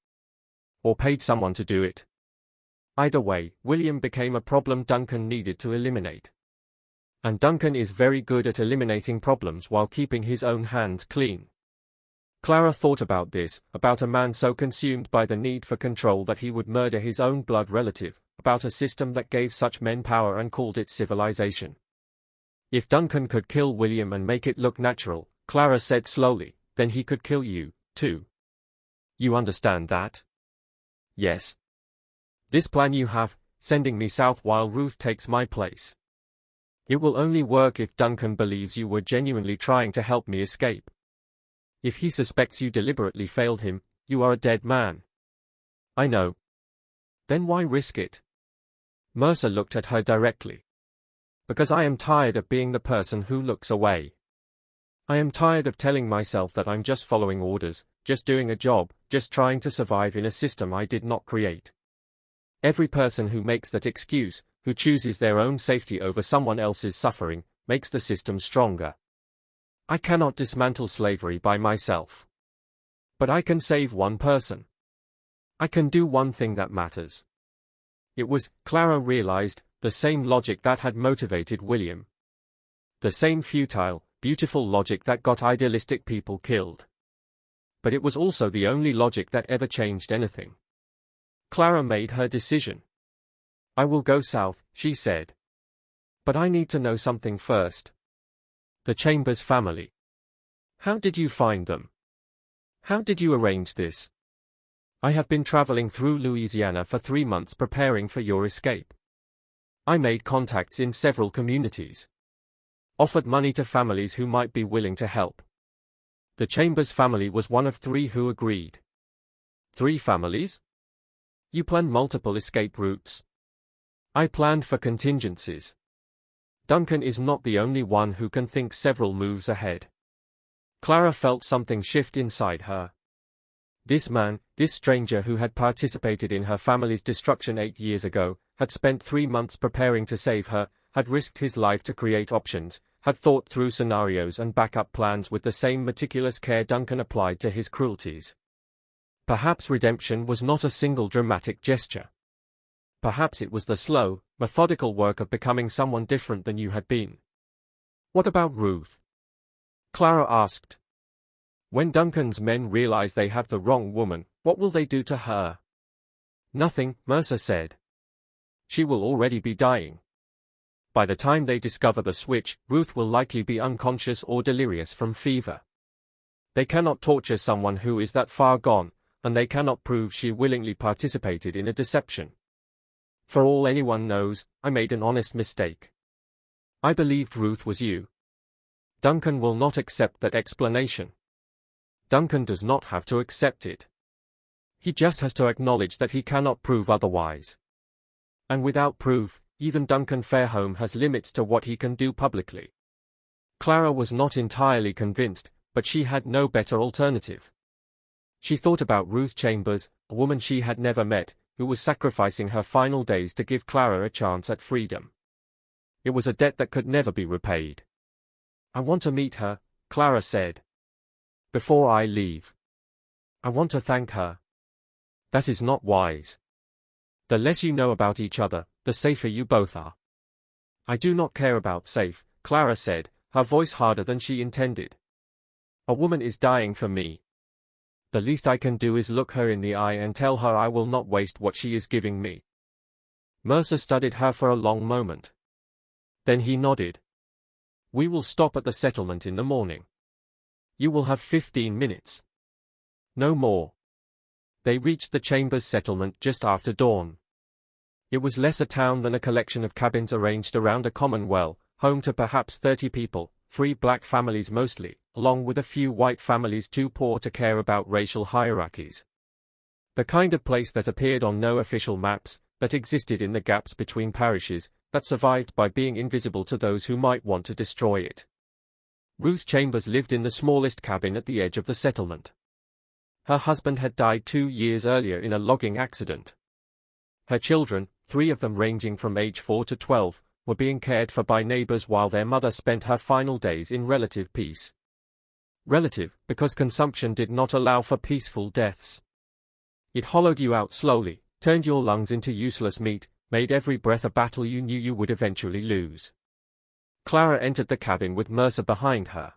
Or paid someone to do it. Either way, William became a problem Duncan needed to eliminate. And Duncan is very good at eliminating problems while keeping his own hands clean. Clara thought about this, about a man so consumed by the need for control that he would murder his own blood relative, about a system that gave such men power and called it civilization. If Duncan could kill William and make it look natural, Clara said slowly, then he could kill you, too. You understand that? Yes. This plan you have, sending me south while Ruth takes my place. It will only work if Duncan believes you were genuinely trying to help me escape. If he suspects you deliberately failed him, you are a dead man. I know. Then why risk it? Mercer looked at her directly. Because I am tired of being the person who looks away. I am tired of telling myself that I'm just following orders, just doing a job, just trying to survive in a system I did not create. Every person who makes that excuse, who chooses their own safety over someone else's suffering, makes the system stronger. I cannot dismantle slavery by myself. But I can save one person. I can do one thing that matters. It was, Clara realized, the same logic that had motivated William. The same futile, beautiful logic that got idealistic people killed. But it was also the only logic that ever changed anything. Clara made her decision. I will go south, she said. But I need to know something first. The Chambers family. How did you find them? How did you arrange this? I have been traveling through Louisiana for 3 months preparing for your escape. I made contacts in several communities. Offered money to families who might be willing to help. The Chambers family was one of 3 who agreed. 3 families? You planned multiple escape routes. I planned for contingencies. Duncan is not the only one who can think several moves ahead. Clara felt something shift inside her. This man, this stranger who had participated in her family's destruction 8 years ago, had spent 3 months preparing to save her, had risked his life to create options, had thought through scenarios and backup plans with the same meticulous care Duncan applied to his cruelties. Perhaps redemption was not a single dramatic gesture. Perhaps it was the slow, methodical work of becoming someone different than you had been. What about Ruth? Clara asked. When Duncan's men realize they have the wrong woman, what will they do to her? Nothing, Mercer said. She will already be dying. By the time they discover the switch, Ruth will likely be unconscious or delirious from fever. They cannot torture someone who is that far gone, and they cannot prove she willingly participated in a deception. For all anyone knows, I made an honest mistake. I believed Ruth was you. Duncan will not accept that explanation. Duncan does not have to accept it. He just has to acknowledge that he cannot prove otherwise. And without proof, even Duncan Fairholme has limits to what he can do publicly. Clara was not entirely convinced, but she had no better alternative. She thought about Ruth Chambers, a woman she had never met, who was sacrificing her final days to give Clara a chance at freedom. It was a debt that could never be repaid. I want to meet her, Clara said. Before I leave. I want to thank her. That is not wise. The less you know about each other, the safer you both are. I do not care about safe, Clara said, her voice harder than she intended. A woman is dying for me. The least I can do is look her in the eye and tell her I will not waste what she is giving me. Mercer studied her for a long moment. Then he nodded. We will stop at the settlement in the morning. You will have 15 minutes. No more. They reached the Chambers settlement just after dawn. It was less a town than a collection of cabins arranged around a common well, home to perhaps 30 people, 3 black families mostly, along with a few white families too poor to care about racial hierarchies. The kind of place that appeared on no official maps, that existed in the gaps between parishes, that survived by being invisible to those who might want to destroy it. Ruth Chambers lived in the smallest cabin at the edge of the settlement. Her husband had died 2 years earlier in a logging accident. Her children, 3 of them ranging from age 4 to 12, were being cared for by neighbors while their mother spent her final days in relative peace. Relative, because consumption did not allow for peaceful deaths. It hollowed you out slowly, turned your lungs into useless meat, made every breath a battle you knew you would eventually lose. Clara entered the cabin with Mercer behind her.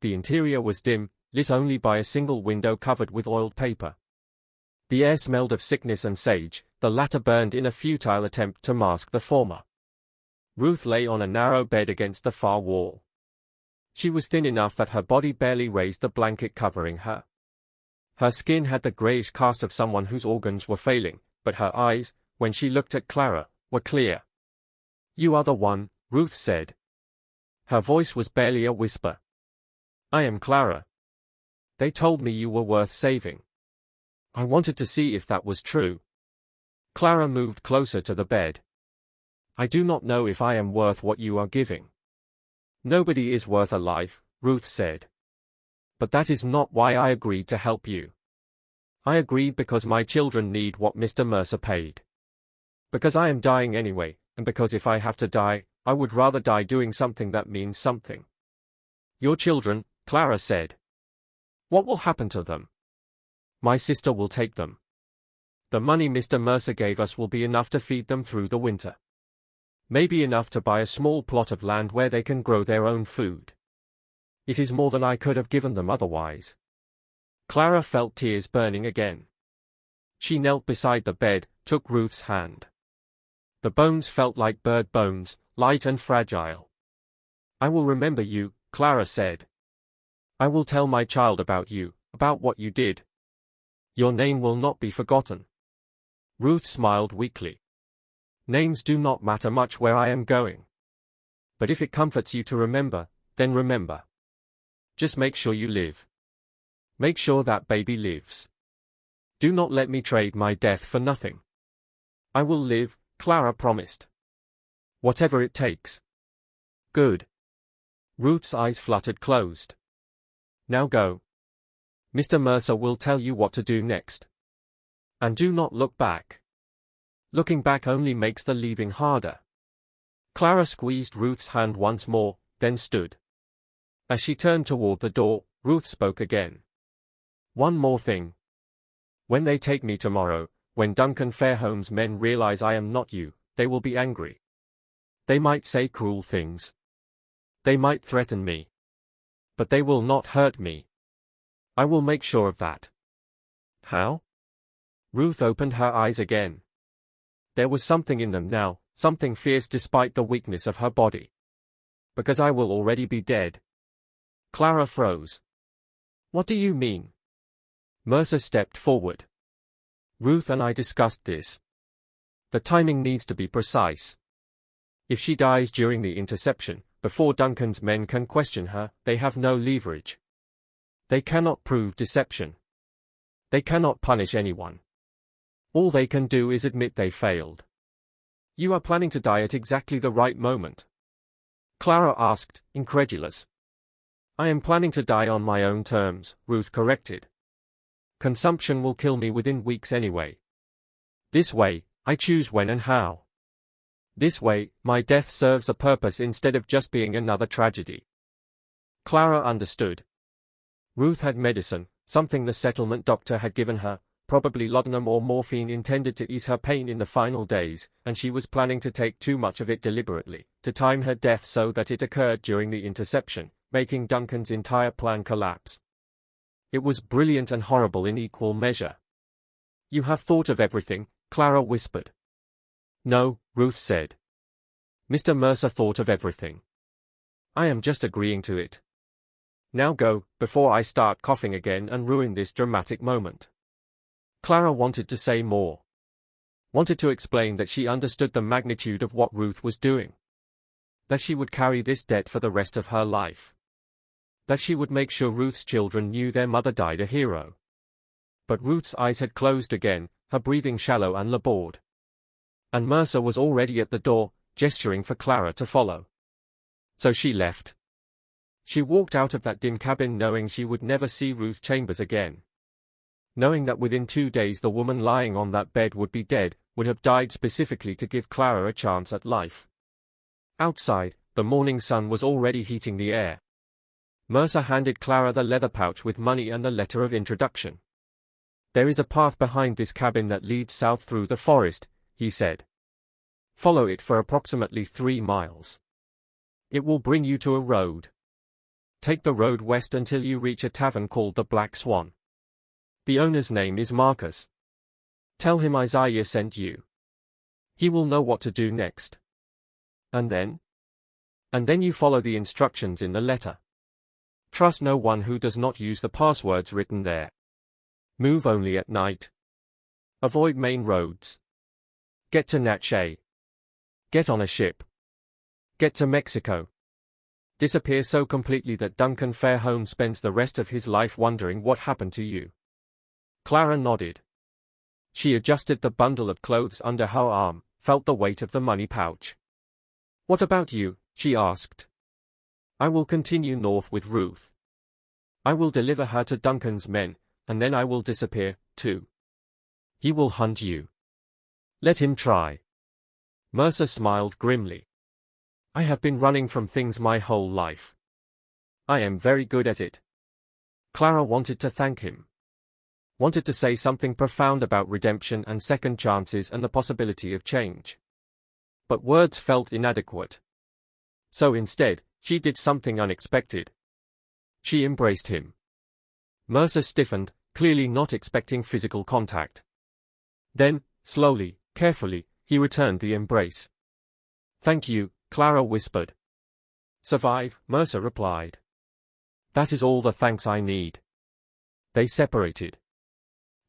The interior was dim, lit only by a single window covered with oiled paper. The air smelled of sickness and sage, the latter burned in a futile attempt to mask the former. Ruth lay on a narrow bed against the far wall. She was thin enough that her body barely raised the blanket covering her. Her skin had the grayish cast of someone whose organs were failing, but her eyes, when she looked at Clara, were clear. You are the one, Ruth said. Her voice was barely a whisper. I am Clara. They told me you were worth saving. I wanted to see if that was true. Clara moved closer to the bed. I do not know if I am worth what you are giving. Nobody is worth a life, Ruth said. But that is not why I agreed to help you. I agreed because my children need what Mr. Mercer paid. Because I am dying anyway, and because if I have to die, I would rather die doing something that means something. Your children, Clara said. What will happen to them? My sister will take them. The money Mr. Mercer gave us will be enough to feed them through the winter. Maybe enough to buy a small plot of land where they can grow their own food. It is more than I could have given them otherwise. Clara felt tears burning again. She knelt beside the bed, took Ruth's hand. The bones felt like bird bones, light and fragile. I will remember you, Clara said. I will tell my child about you, about what you did. Your name will not be forgotten. Ruth smiled weakly. Names do not matter much where I am going. But if it comforts you to remember, then remember. Just make sure you live. Make sure that baby lives. Do not let me trade my death for nothing. I will live, Clara promised. Whatever it takes. Good. Ruth's eyes fluttered closed. Now go. Mr. Mercer will tell you what to do next. And do not look back. Looking back only makes the leaving harder. Clara squeezed Ruth's hand once more, then stood. As she turned toward the door, Ruth spoke again. One more thing. When they take me tomorrow, when Duncan Fairholme's men realize I am not you, they will be angry. They might say cruel things. They might threaten me. But they will not hurt me. I will make sure of that. How? Ruth opened her eyes again. There was something in them now, something fierce despite the weakness of her body. Because I will already be dead. Clara froze. What do you mean? Mercer stepped forward. Ruth and I discussed this. The timing needs to be precise. If she dies during the interception, before Duncan's men can question her, they have no leverage. They cannot prove deception. They cannot punish anyone. All they can do is admit they failed. You are planning to die at exactly the right moment. Clara asked, incredulous. I am planning to die on my own terms, Ruth corrected. Consumption will kill me within weeks anyway. This way, I choose when and how. This way, my death serves a purpose instead of just being another tragedy. Clara understood. Ruth had medicine, something the settlement doctor had given her, probably laudanum or morphine intended to ease her pain in the final days, and she was planning to take too much of it deliberately, to time her death so that it occurred during the interception, making Duncan's entire plan collapse. It was brilliant and horrible in equal measure. You have thought of everything, Clara whispered. No, Ruth said. Mr. Mercer thought of everything. I am just agreeing to it. Now go, before I start coughing again and ruin this dramatic moment. Clara wanted to say more. Wanted to explain that she understood the magnitude of what Ruth was doing. That she would carry this debt for the rest of her life. That she would make sure Ruth's children knew their mother died a hero. But Ruth's eyes had closed again, her breathing shallow and labored. And Mercer was already at the door, gesturing for Clara to follow. So she left. She walked out of that dim cabin knowing she would never see Ruth Chambers again. Knowing that within 2 days the woman lying on that bed would be dead, would have died specifically to give Clara a chance at life. Outside, the morning sun was already heating the air. Mercer handed Clara the leather pouch with money and the letter of introduction. There is a path behind this cabin that leads south through the forest, he said. Follow it for approximately 3 miles. It will bring you to a road. Take the road west until you reach a tavern called the Black Swan. The owner's name is Marcus. Tell him Isaiah sent you. He will know what to do next. And then? And then you follow the instructions in the letter. Trust no one who does not use the passwords written there. Move only at night. Avoid main roads. Get to Natchez. Get on a ship. Get to Mexico. Disappear so completely that Duncan Fairholme spends the rest of his life wondering what happened to you. Clara nodded. She adjusted the bundle of clothes under her arm, felt the weight of the money pouch. What about you? She asked. I will continue north with Ruth. I will deliver her to Duncan's men, and then I will disappear, too. He will hunt you. Let him try. Mercer smiled grimly. I have been running from things my whole life. I am very good at it. Clara wanted to thank him. Wanted to say something profound about redemption and second chances and the possibility of change. But words felt inadequate. So instead, she did something unexpected. She embraced him. Mercer stiffened, clearly not expecting physical contact. Then, slowly, carefully, he returned the embrace. Thank you, Clara whispered. Survive, Mercer replied. That is all the thanks I need. They separated.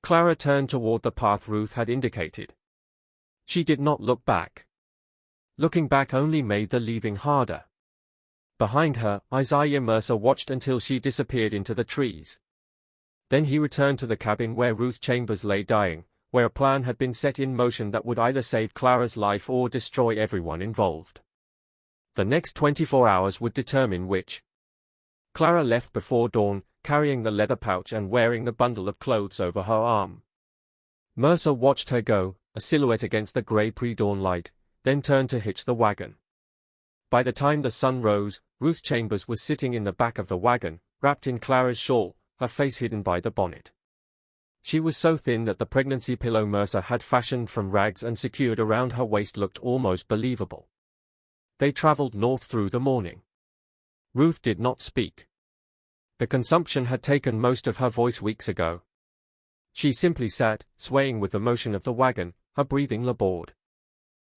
Clara turned toward the path Ruth had indicated. She did not look back. Looking back only made the leaving harder. Behind her, Isaiah Mercer watched until she disappeared into the trees. Then he returned to the cabin where Ruth Chambers lay dying, where a plan had been set in motion that would either save Clara's life or destroy everyone involved. The next 24 hours would determine which. Clara left before dawn, carrying the leather pouch and wearing the bundle of clothes over her arm. Mercer watched her go, a silhouette against the gray pre-dawn light, then turned to hitch the wagon. By the time the sun rose, Ruth Chambers was sitting in the back of the wagon, wrapped in Clara's shawl, her face hidden by the bonnet. She was so thin that the pregnancy pillow Mercer had fashioned from rags and secured around her waist looked almost believable. They traveled north through the morning. Ruth did not speak. The consumption had taken most of her voice weeks ago. She simply sat, swaying with the motion of the wagon, her breathing labored.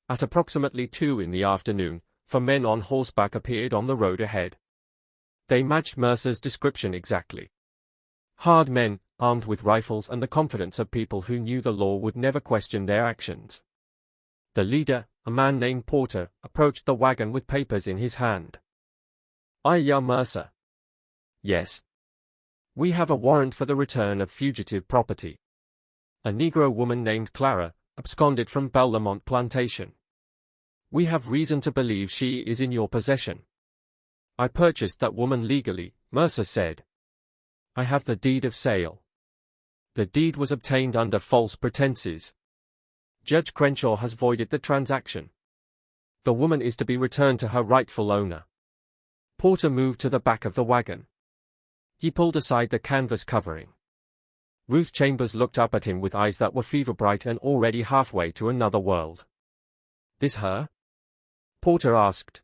At approximately 2 in the afternoon, 4 men on horseback appeared on the road ahead. They matched Mercer's description exactly. Hard men, armed with rifles and the confidence of people who knew the law would never question their actions. The leader, a man named Porter, approached the wagon with papers in his hand. "Iya Mercer." "Yes. We have a warrant for the return of fugitive property. A Negro woman named Clara absconded from Bellamont Plantation. We have reason to believe she is in your possession." "I purchased that woman legally," Mercer said. "I have the deed of sale. The deed was obtained under false pretenses. Judge Crenshaw has voided the transaction. The woman is to be returned to her rightful owner." Porter moved to the back of the wagon. He pulled aside the canvas covering. Ruth Chambers looked up at him with eyes that were fever-bright and already halfway to another world. "This her?" Porter asked.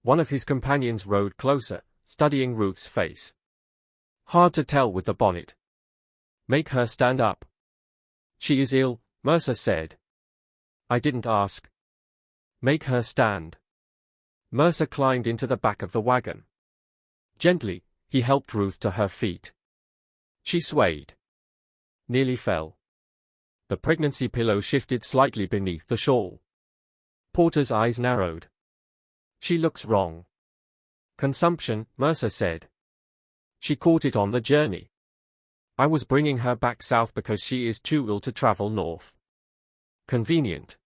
One of his companions rode closer, studying Ruth's face. "Hard to tell with the bonnet." "Make her stand up." "She is ill," Mercer said. "I didn't ask." "Make her stand." Mercer climbed into the back of the wagon. Gently, he helped Ruth to her feet. She swayed. Nearly fell. The pregnancy pillow shifted slightly beneath the shawl. Porter's eyes narrowed. "She looks wrong." "Consumption," Mercer said. "She caught it on the journey. I was bringing her back south because she is too ill to travel north." "Convenient."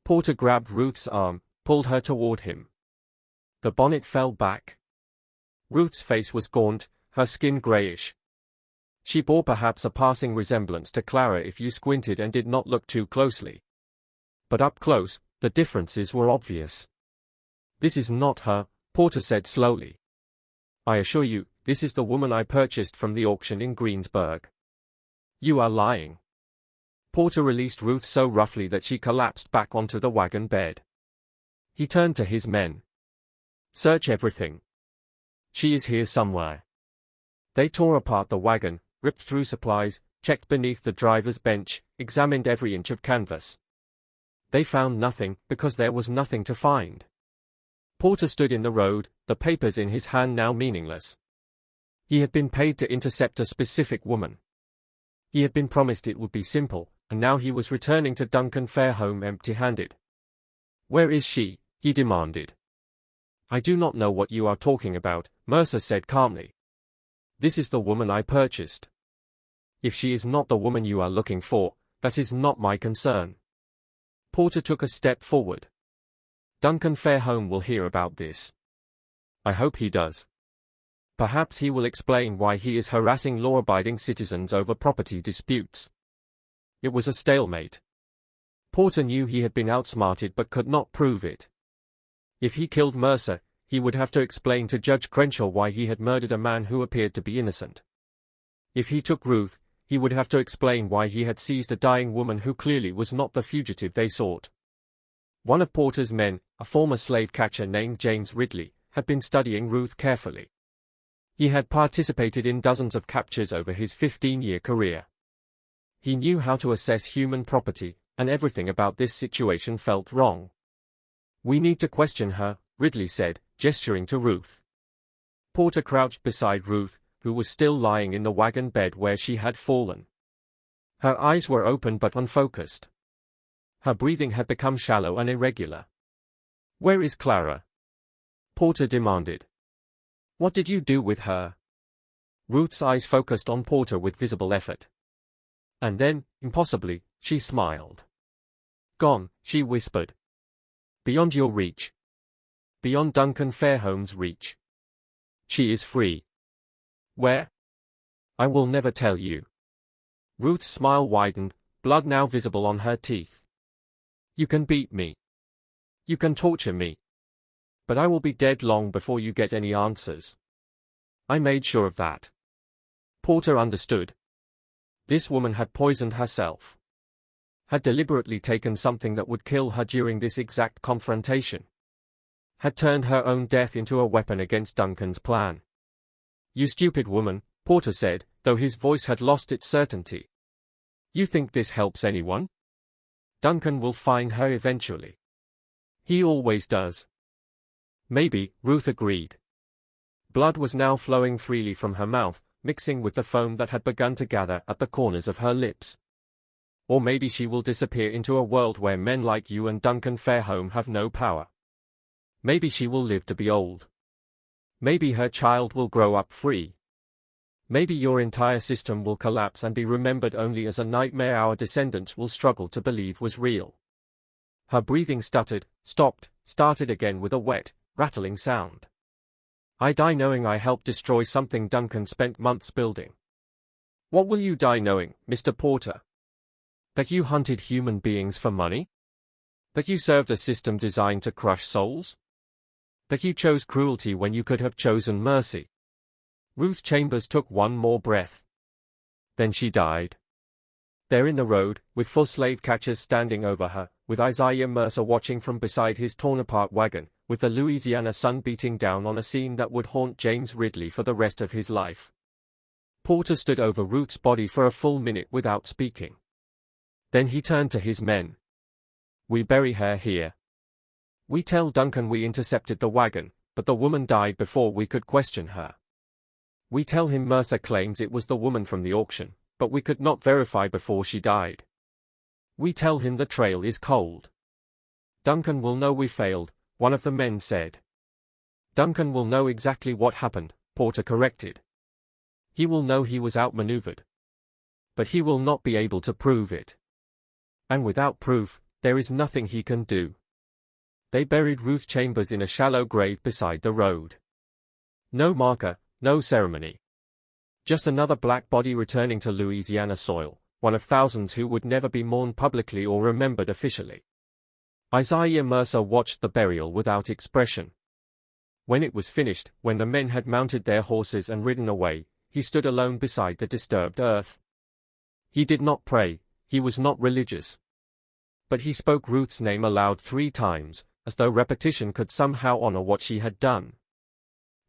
Porter grabbed Ruth's arm, pulled her toward him. The bonnet fell back. Ruth's face was gaunt, her skin grayish. She bore perhaps a passing resemblance to Clara if you squinted and did not look too closely. But up close, the differences were obvious. "This is not her," Porter said slowly. "I assure you, this is the woman I purchased from the auction in Greensburg." "You are lying." Porter released Ruth so roughly that she collapsed back onto the wagon bed. He turned to his men. "Search everything. She is here somewhere." They tore apart the wagon, ripped through supplies, checked beneath the driver's bench, examined every inch of canvas. They found nothing, because there was nothing to find. Porter stood in the road, the papers in his hand now meaningless. He had been paid to intercept a specific woman. He had been promised it would be simple, and now he was returning to Duncan Fairholme empty-handed. "Where is she?" he demanded. I do not know what you are talking about, Mercer said calmly. This is the woman I purchased. If she is not the woman you are looking for, that is not my concern. Porter took a step forward. Duncan Fairholme will hear about this. I hope he does. Perhaps he will explain why he is harassing law-abiding citizens over property disputes. It was a stalemate. Porter knew he had been outsmarted but could not prove it. If he killed Mercer, he would have to explain to Judge Crenshaw why he had murdered a man who appeared to be innocent. If he took Ruth, he would have to explain why he had seized a dying woman who clearly was not the fugitive they sought. One of Porter's men, a former slave catcher named James Ridley, had been studying Ruth carefully. He had participated in dozens of captures over his 15-year career. He knew how to assess human property, and everything about this situation felt wrong. We need to question her, Ridley said, gesturing to Ruth. Porter crouched beside Ruth, who was still lying in the wagon bed where she had fallen. Her eyes were open but unfocused. Her breathing had become shallow and irregular. Where is Clara? Porter demanded. What did you do with her? Ruth's eyes focused on Porter with visible effort. And then, impossibly, she smiled. Gone, she whispered. Beyond your reach. Beyond Duncan Fairholme's reach. She is free. Where? I will never tell you. Ruth's smile widened, blood now visible on her teeth. You can beat me. You can torture me. But I will be dead long before you get any answers. I made sure of that. Porter understood. This woman had poisoned herself. Had deliberately taken something that would kill her during this exact confrontation. Had turned her own death into a weapon against Duncan's plan. You stupid woman, Porter said, though his voice had lost its certainty. You think this helps anyone? Duncan will find her eventually. He always does. Maybe, Ruth agreed. Blood was now flowing freely from her mouth, mixing with the foam that had begun to gather at the corners of her lips. Or maybe she will disappear into a world where men like you and Duncan Fairholme have no power. Maybe she will live to be old. Maybe her child will grow up free. Maybe your entire system will collapse and be remembered only as a nightmare our descendants will struggle to believe was real. Her breathing stuttered, stopped, started again with a wet, rattling sound. I die knowing I helped destroy something Duncan spent months building. What will you die knowing, Mr. Porter? That you hunted human beings for money? That you served a system designed to crush souls? That you chose cruelty when you could have chosen mercy? Ruth Chambers took one more breath. Then she died. There in the road, with 4 slave catchers standing over her, with Isaiah Mercer watching from beside his torn-apart wagon, with the Louisiana sun beating down on a scene that would haunt James Ridley for the rest of his life. Porter stood over Ruth's body for a full minute without speaking. Then he turned to his men. We bury her here. We tell Duncan we intercepted the wagon, but the woman died before we could question her. We tell him Mercer claims it was the woman from the auction, but we could not verify before she died. We tell him the trail is cold. Duncan will know we failed, one of the men said. Duncan will know exactly what happened, Porter corrected. He will know he was outmaneuvered. But he will not be able to prove it. And without proof, there is nothing he can do. They buried Ruth Chambers in a shallow grave beside the road. No marker, no ceremony. Just another black body returning to Louisiana soil, one of thousands who would never be mourned publicly or remembered officially. Isaiah Mercer watched the burial without expression. When it was finished, when the men had mounted their horses and ridden away, he stood alone beside the disturbed earth. He did not pray, he was not religious. But he spoke Ruth's name aloud 3 times, as though repetition could somehow honor what she had done.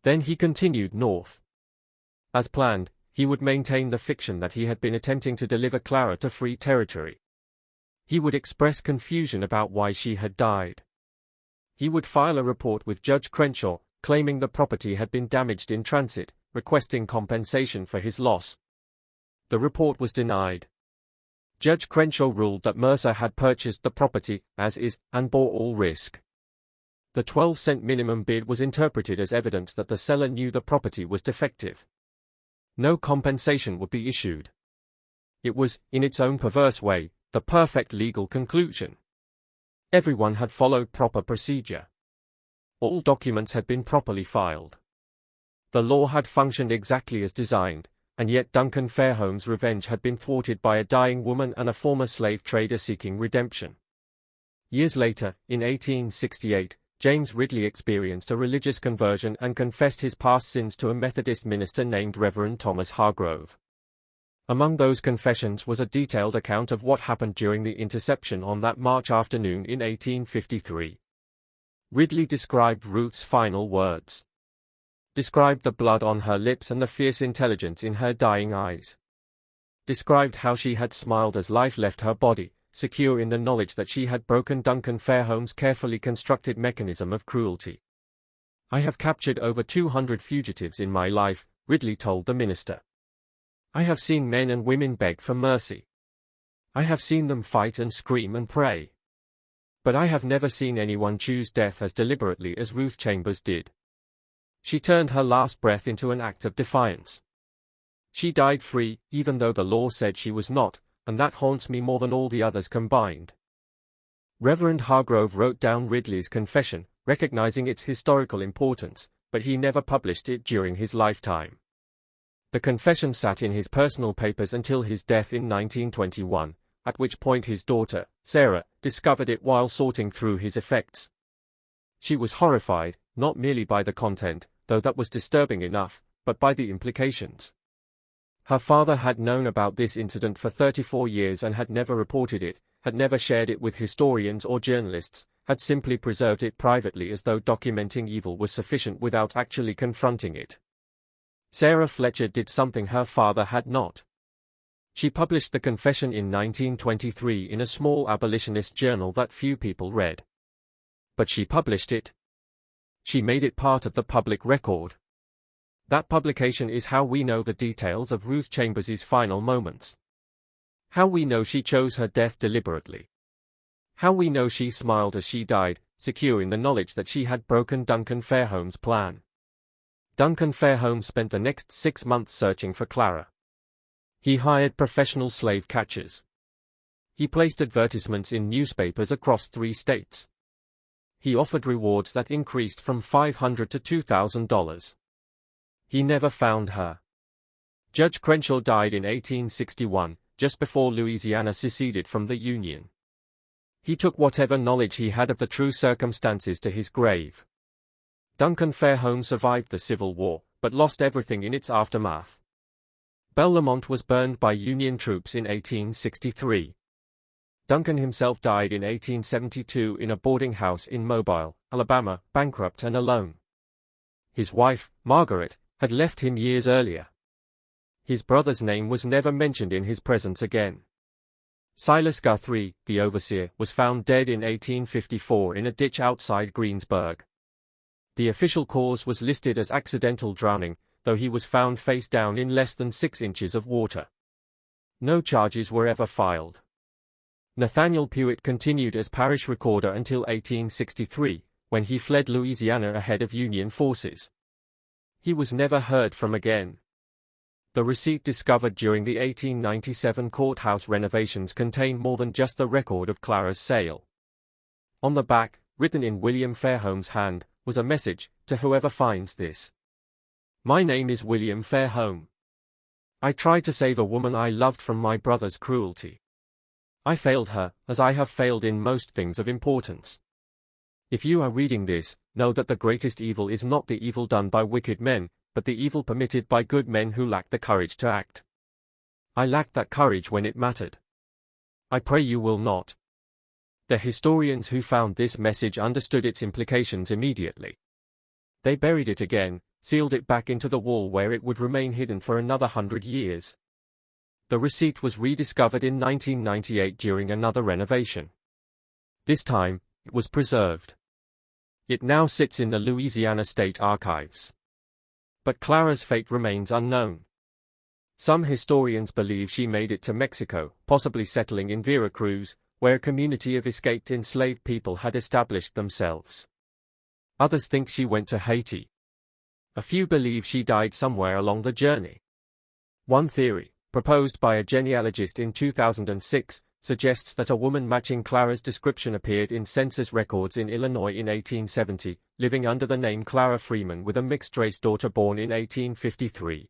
Then he continued north. As planned, he would maintain the fiction that he had been attempting to deliver Clara to free territory. He would express confusion about why she had died. He would file a report with Judge Crenshaw, claiming the property had been damaged in transit, requesting compensation for his loss. The report was denied. Judge Crenshaw ruled that Mercer had purchased the property, as is, and bore all risk. The 12-cent minimum bid was interpreted as evidence that the seller knew the property was defective. No compensation would be issued. It was, in its own perverse way, the perfect legal conclusion. Everyone had followed proper procedure. All documents had been properly filed. The law had functioned exactly as designed, and yet Duncan Fairholme's revenge had been thwarted by a dying woman and a former slave trader seeking redemption. Years later, in 1868, James Ridley experienced a religious conversion and confessed his past sins to a Methodist minister named Reverend Thomas Hargrove. Among those confessions was a detailed account of what happened during the interception on that March afternoon in 1853. Ridley described Ruth's final words. Described the blood on her lips and the fierce intelligence in her dying eyes. Described how she had smiled as life left her body, secure in the knowledge that she had broken Duncan Fairholme's carefully constructed mechanism of cruelty. "I have captured over 200 fugitives in my life," Ridley told the minister. "I have seen men and women beg for mercy. I have seen them fight and scream and pray. But I have never seen anyone choose death as deliberately as Ruth Chambers did. She turned her last breath into an act of defiance. She died free, even though the law said she was not, and that haunts me more than all the others combined." Reverend Hargrove wrote down Ridley's confession, recognizing its historical importance, but he never published it during his lifetime. The confession sat in his personal papers until his death in 1921, at which point his daughter, Sarah, discovered it while sorting through his effects. She was horrified, not merely by the content, though that was disturbing enough, but by the implications. Her father had known about this incident for 34 years and had never reported it, had never shared it with historians or journalists, had simply preserved it privately as though documenting evil was sufficient without actually confronting it. Sarah Fletcher did something her father had not. She published the confession in 1923 in a small abolitionist journal that few people read. But she published it. She made it part of the public record. That publication is how we know the details of Ruth Chambers' final moments. How we know she chose her death deliberately. How we know she smiled as she died, secure in the knowledge that she had broken Duncan Fairholme's plan. Duncan Fairholme spent the next 6 months searching for Clara. He hired professional slave catchers. He placed advertisements in newspapers across 3 states. He offered rewards that increased from $500 to $2,000. He never found her. Judge Crenshaw died in 1861, just before Louisiana seceded from the Union. He took whatever knowledge he had of the true circumstances to his grave. Duncan Fairholme survived the Civil War, but lost everything in its aftermath. Bellamont was burned by Union troops in 1863. Duncan himself died in 1872 in a boarding house in Mobile, Alabama, bankrupt and alone. His wife, Margaret, had left him years earlier. His brother's name was never mentioned in his presence again. Silas Guthrie, the overseer, was found dead in 1854 in a ditch outside Greensburg. The official cause was listed as accidental drowning, though he was found face down in less than 6 inches of water. No charges were ever filed. Nathaniel Pewitt continued as parish recorder until 1863, when he fled Louisiana ahead of Union forces. He was never heard from again. The receipt discovered during the 1897 courthouse renovations contained more than just the record of Clara's sale. On the back, written in William Fairholme's hand, was a message, to whoever finds this. "My name is William Fairholme. I tried to save a woman I loved from my brother's cruelty. I failed her, as I have failed in most things of importance. If you are reading this, know that the greatest evil is not the evil done by wicked men, but the evil permitted by good men who lack the courage to act. I lacked that courage when it mattered. I pray you will not." The historians who found this message understood its implications immediately. They buried it again, sealed it back into the wall where it would remain hidden for another 100 years. The receipt was rediscovered in 1998 during another renovation. This time, it was preserved. It now sits in the Louisiana State Archives. But Clara's fate remains unknown. Some historians believe she made it to Mexico, possibly settling in Veracruz, where a community of escaped enslaved people had established themselves. Others think she went to Haiti. A few believe she died somewhere along the journey. One theory, proposed by a genealogist in 2006, suggests that a woman matching Clara's description appeared in census records in Illinois in 1870, living under the name Clara Freeman with a mixed-race daughter born in 1853.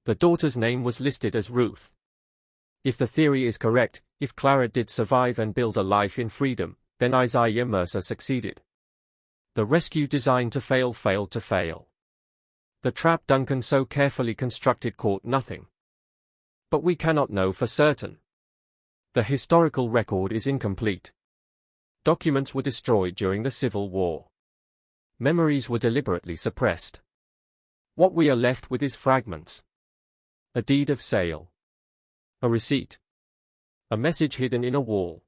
The daughter's name was listed as Ruth. If the theory is correct, if Clara did survive and build a life in freedom, then Isaiah Mercer succeeded. The rescue designed to fail failed to fail. The trap Duncan so carefully constructed caught nothing. But we cannot know for certain. The historical record is incomplete. Documents were destroyed during the Civil War. Memories were deliberately suppressed. What we are left with is fragments. A deed of sale. A receipt. A message hidden in a wall.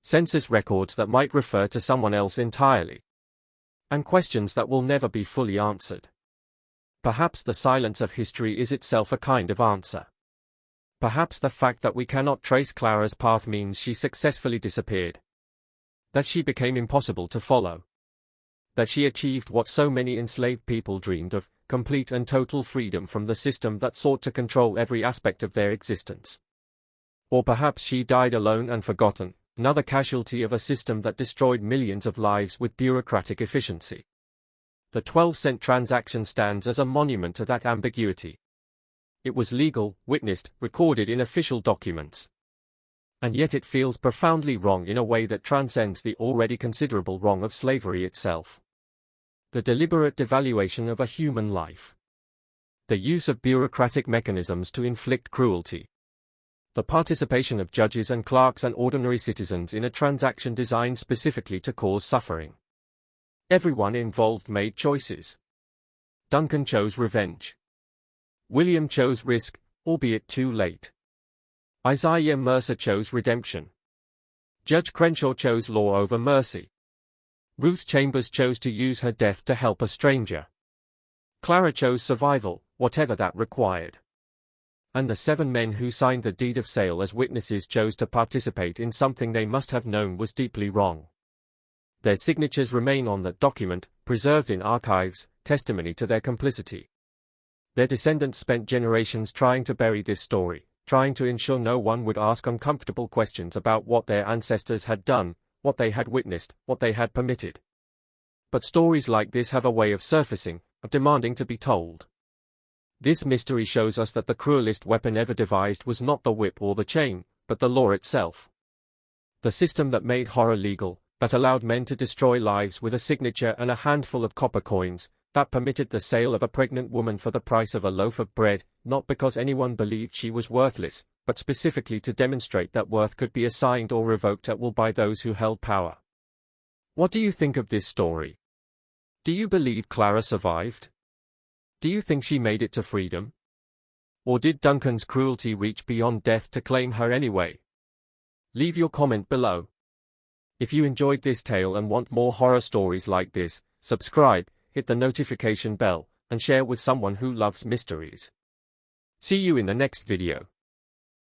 Census records that might refer to someone else entirely. And questions that will never be fully answered. Perhaps the silence of history is itself a kind of answer. Perhaps the fact that we cannot trace Clara's path means she successfully disappeared. That she became impossible to follow. That she achieved what so many enslaved people dreamed of, complete and total freedom from the system that sought to control every aspect of their existence. Or perhaps she died alone and forgotten, another casualty of a system that destroyed millions of lives with bureaucratic efficiency. The 12-cent transaction stands as a monument to that ambiguity. It was legal, witnessed, recorded in official documents. And yet it feels profoundly wrong in a way that transcends the already considerable wrong of slavery itself. The deliberate devaluation of a human life. The use of bureaucratic mechanisms to inflict cruelty. The participation of judges and clerks and ordinary citizens in a transaction designed specifically to cause suffering. Everyone involved made choices. Duncan chose revenge. William chose risk, albeit too late. Isaiah Mercer chose redemption. Judge Crenshaw chose law over mercy. Ruth Chambers chose to use her death to help a stranger. Clara chose survival, whatever that required. And the 7 men who signed the deed of sale as witnesses chose to participate in something they must have known was deeply wrong. Their signatures remain on that document, preserved in archives, testimony to their complicity. Their descendants spent generations trying to bury this story, trying to ensure no one would ask uncomfortable questions about what their ancestors had done, what they had witnessed, what they had permitted. But stories like this have a way of surfacing, of demanding to be told. This mystery shows us that the cruelest weapon ever devised was not the whip or the chain, but the law itself. The system that made horror legal, that allowed men to destroy lives with a signature and a handful of copper coins, that permitted the sale of a pregnant woman for the price of a loaf of bread, not because anyone believed she was worthless, but specifically to demonstrate that worth could be assigned or revoked at will by those who held power. What do you think of this story? Do you believe Clara survived? Do you think she made it to freedom? Or did Duncan's cruelty reach beyond death to claim her anyway? Leave your comment below. If you enjoyed this tale and want more horror stories like this, subscribe, hit the notification bell, and share with someone who loves mysteries. See you in the next video.